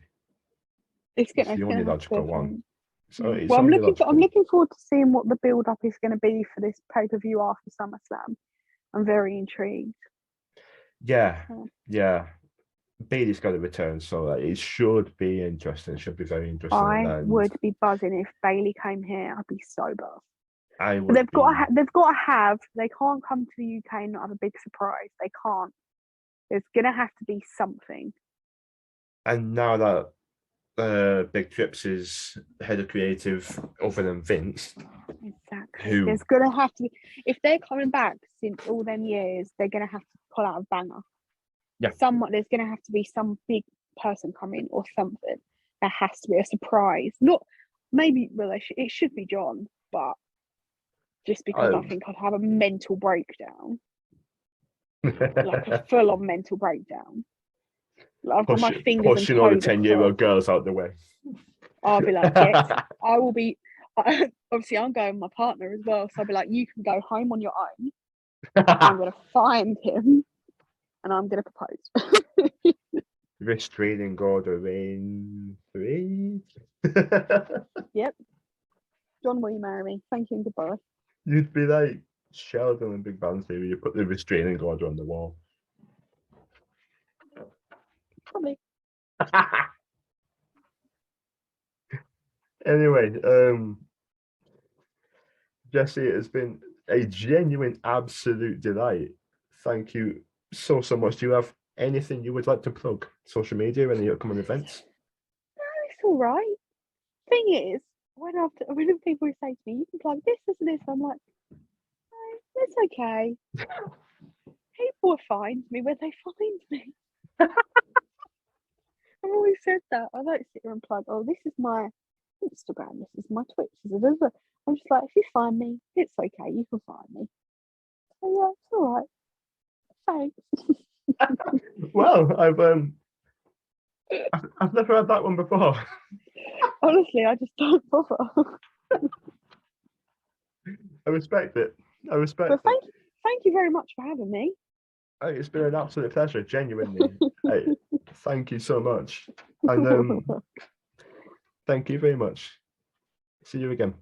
It's the only logical one. So I'm looking forward to seeing what the build-up is going to be for this pay-per-view after SummerSlam. I'm very intrigued. Yeah. Bailey's got to return, so it should be interesting. It should be very interesting. I would be buzzing if Bailey came here. I'd be so buzzed. But they've got to have. They can't come to the UK and not have a big surprise. They can't. There's gonna have to be something. And now that Big Trips is head of creative, other than Vince, exactly. There's gonna have to be. If they're coming back since all them years, they're gonna have to pull out a banger. Yeah. There's gonna have to be some big person coming or something. There has to be a surprise. Not maybe. Well, it should be John, but. Just because I think I'd have a mental breakdown. Like a full-on mental breakdown. Like I've got my fingers pushing all the 10-year-old girls out the way. I'll be like, yes, I will be. Obviously, I'm going with my partner as well, so I'll be like, you can go home on your own. I'm going to find him, and I'm going to propose. Restraining order in 3. Yep. John, will you marry me? Thank you and goodbye. You'd be like Sheldon in Big Bang Theory. You put the restraining order on the wall. Probably. Anyway, Jessy, it has been a genuine, absolute delight. Thank you so much. Do you have anything you would like to plug? Social media, any upcoming events? No, it's all right. Thing is, when people say to me, you can plug this, and this, I'm like, no, it's okay. People are fine to me when they find me. I've always said that. I don't sit here and plug, oh, this is my Instagram, this is my Twitch. I'm just like, if you find me, it's okay, you can find me. So yeah, it's all right. Thanks. Well, I've never had that one before. Honestly, I just don't bother. I respect it. But thank you very much for having me. It's been an absolute pleasure, genuinely. Thank you so much. And thank you very much. See you again.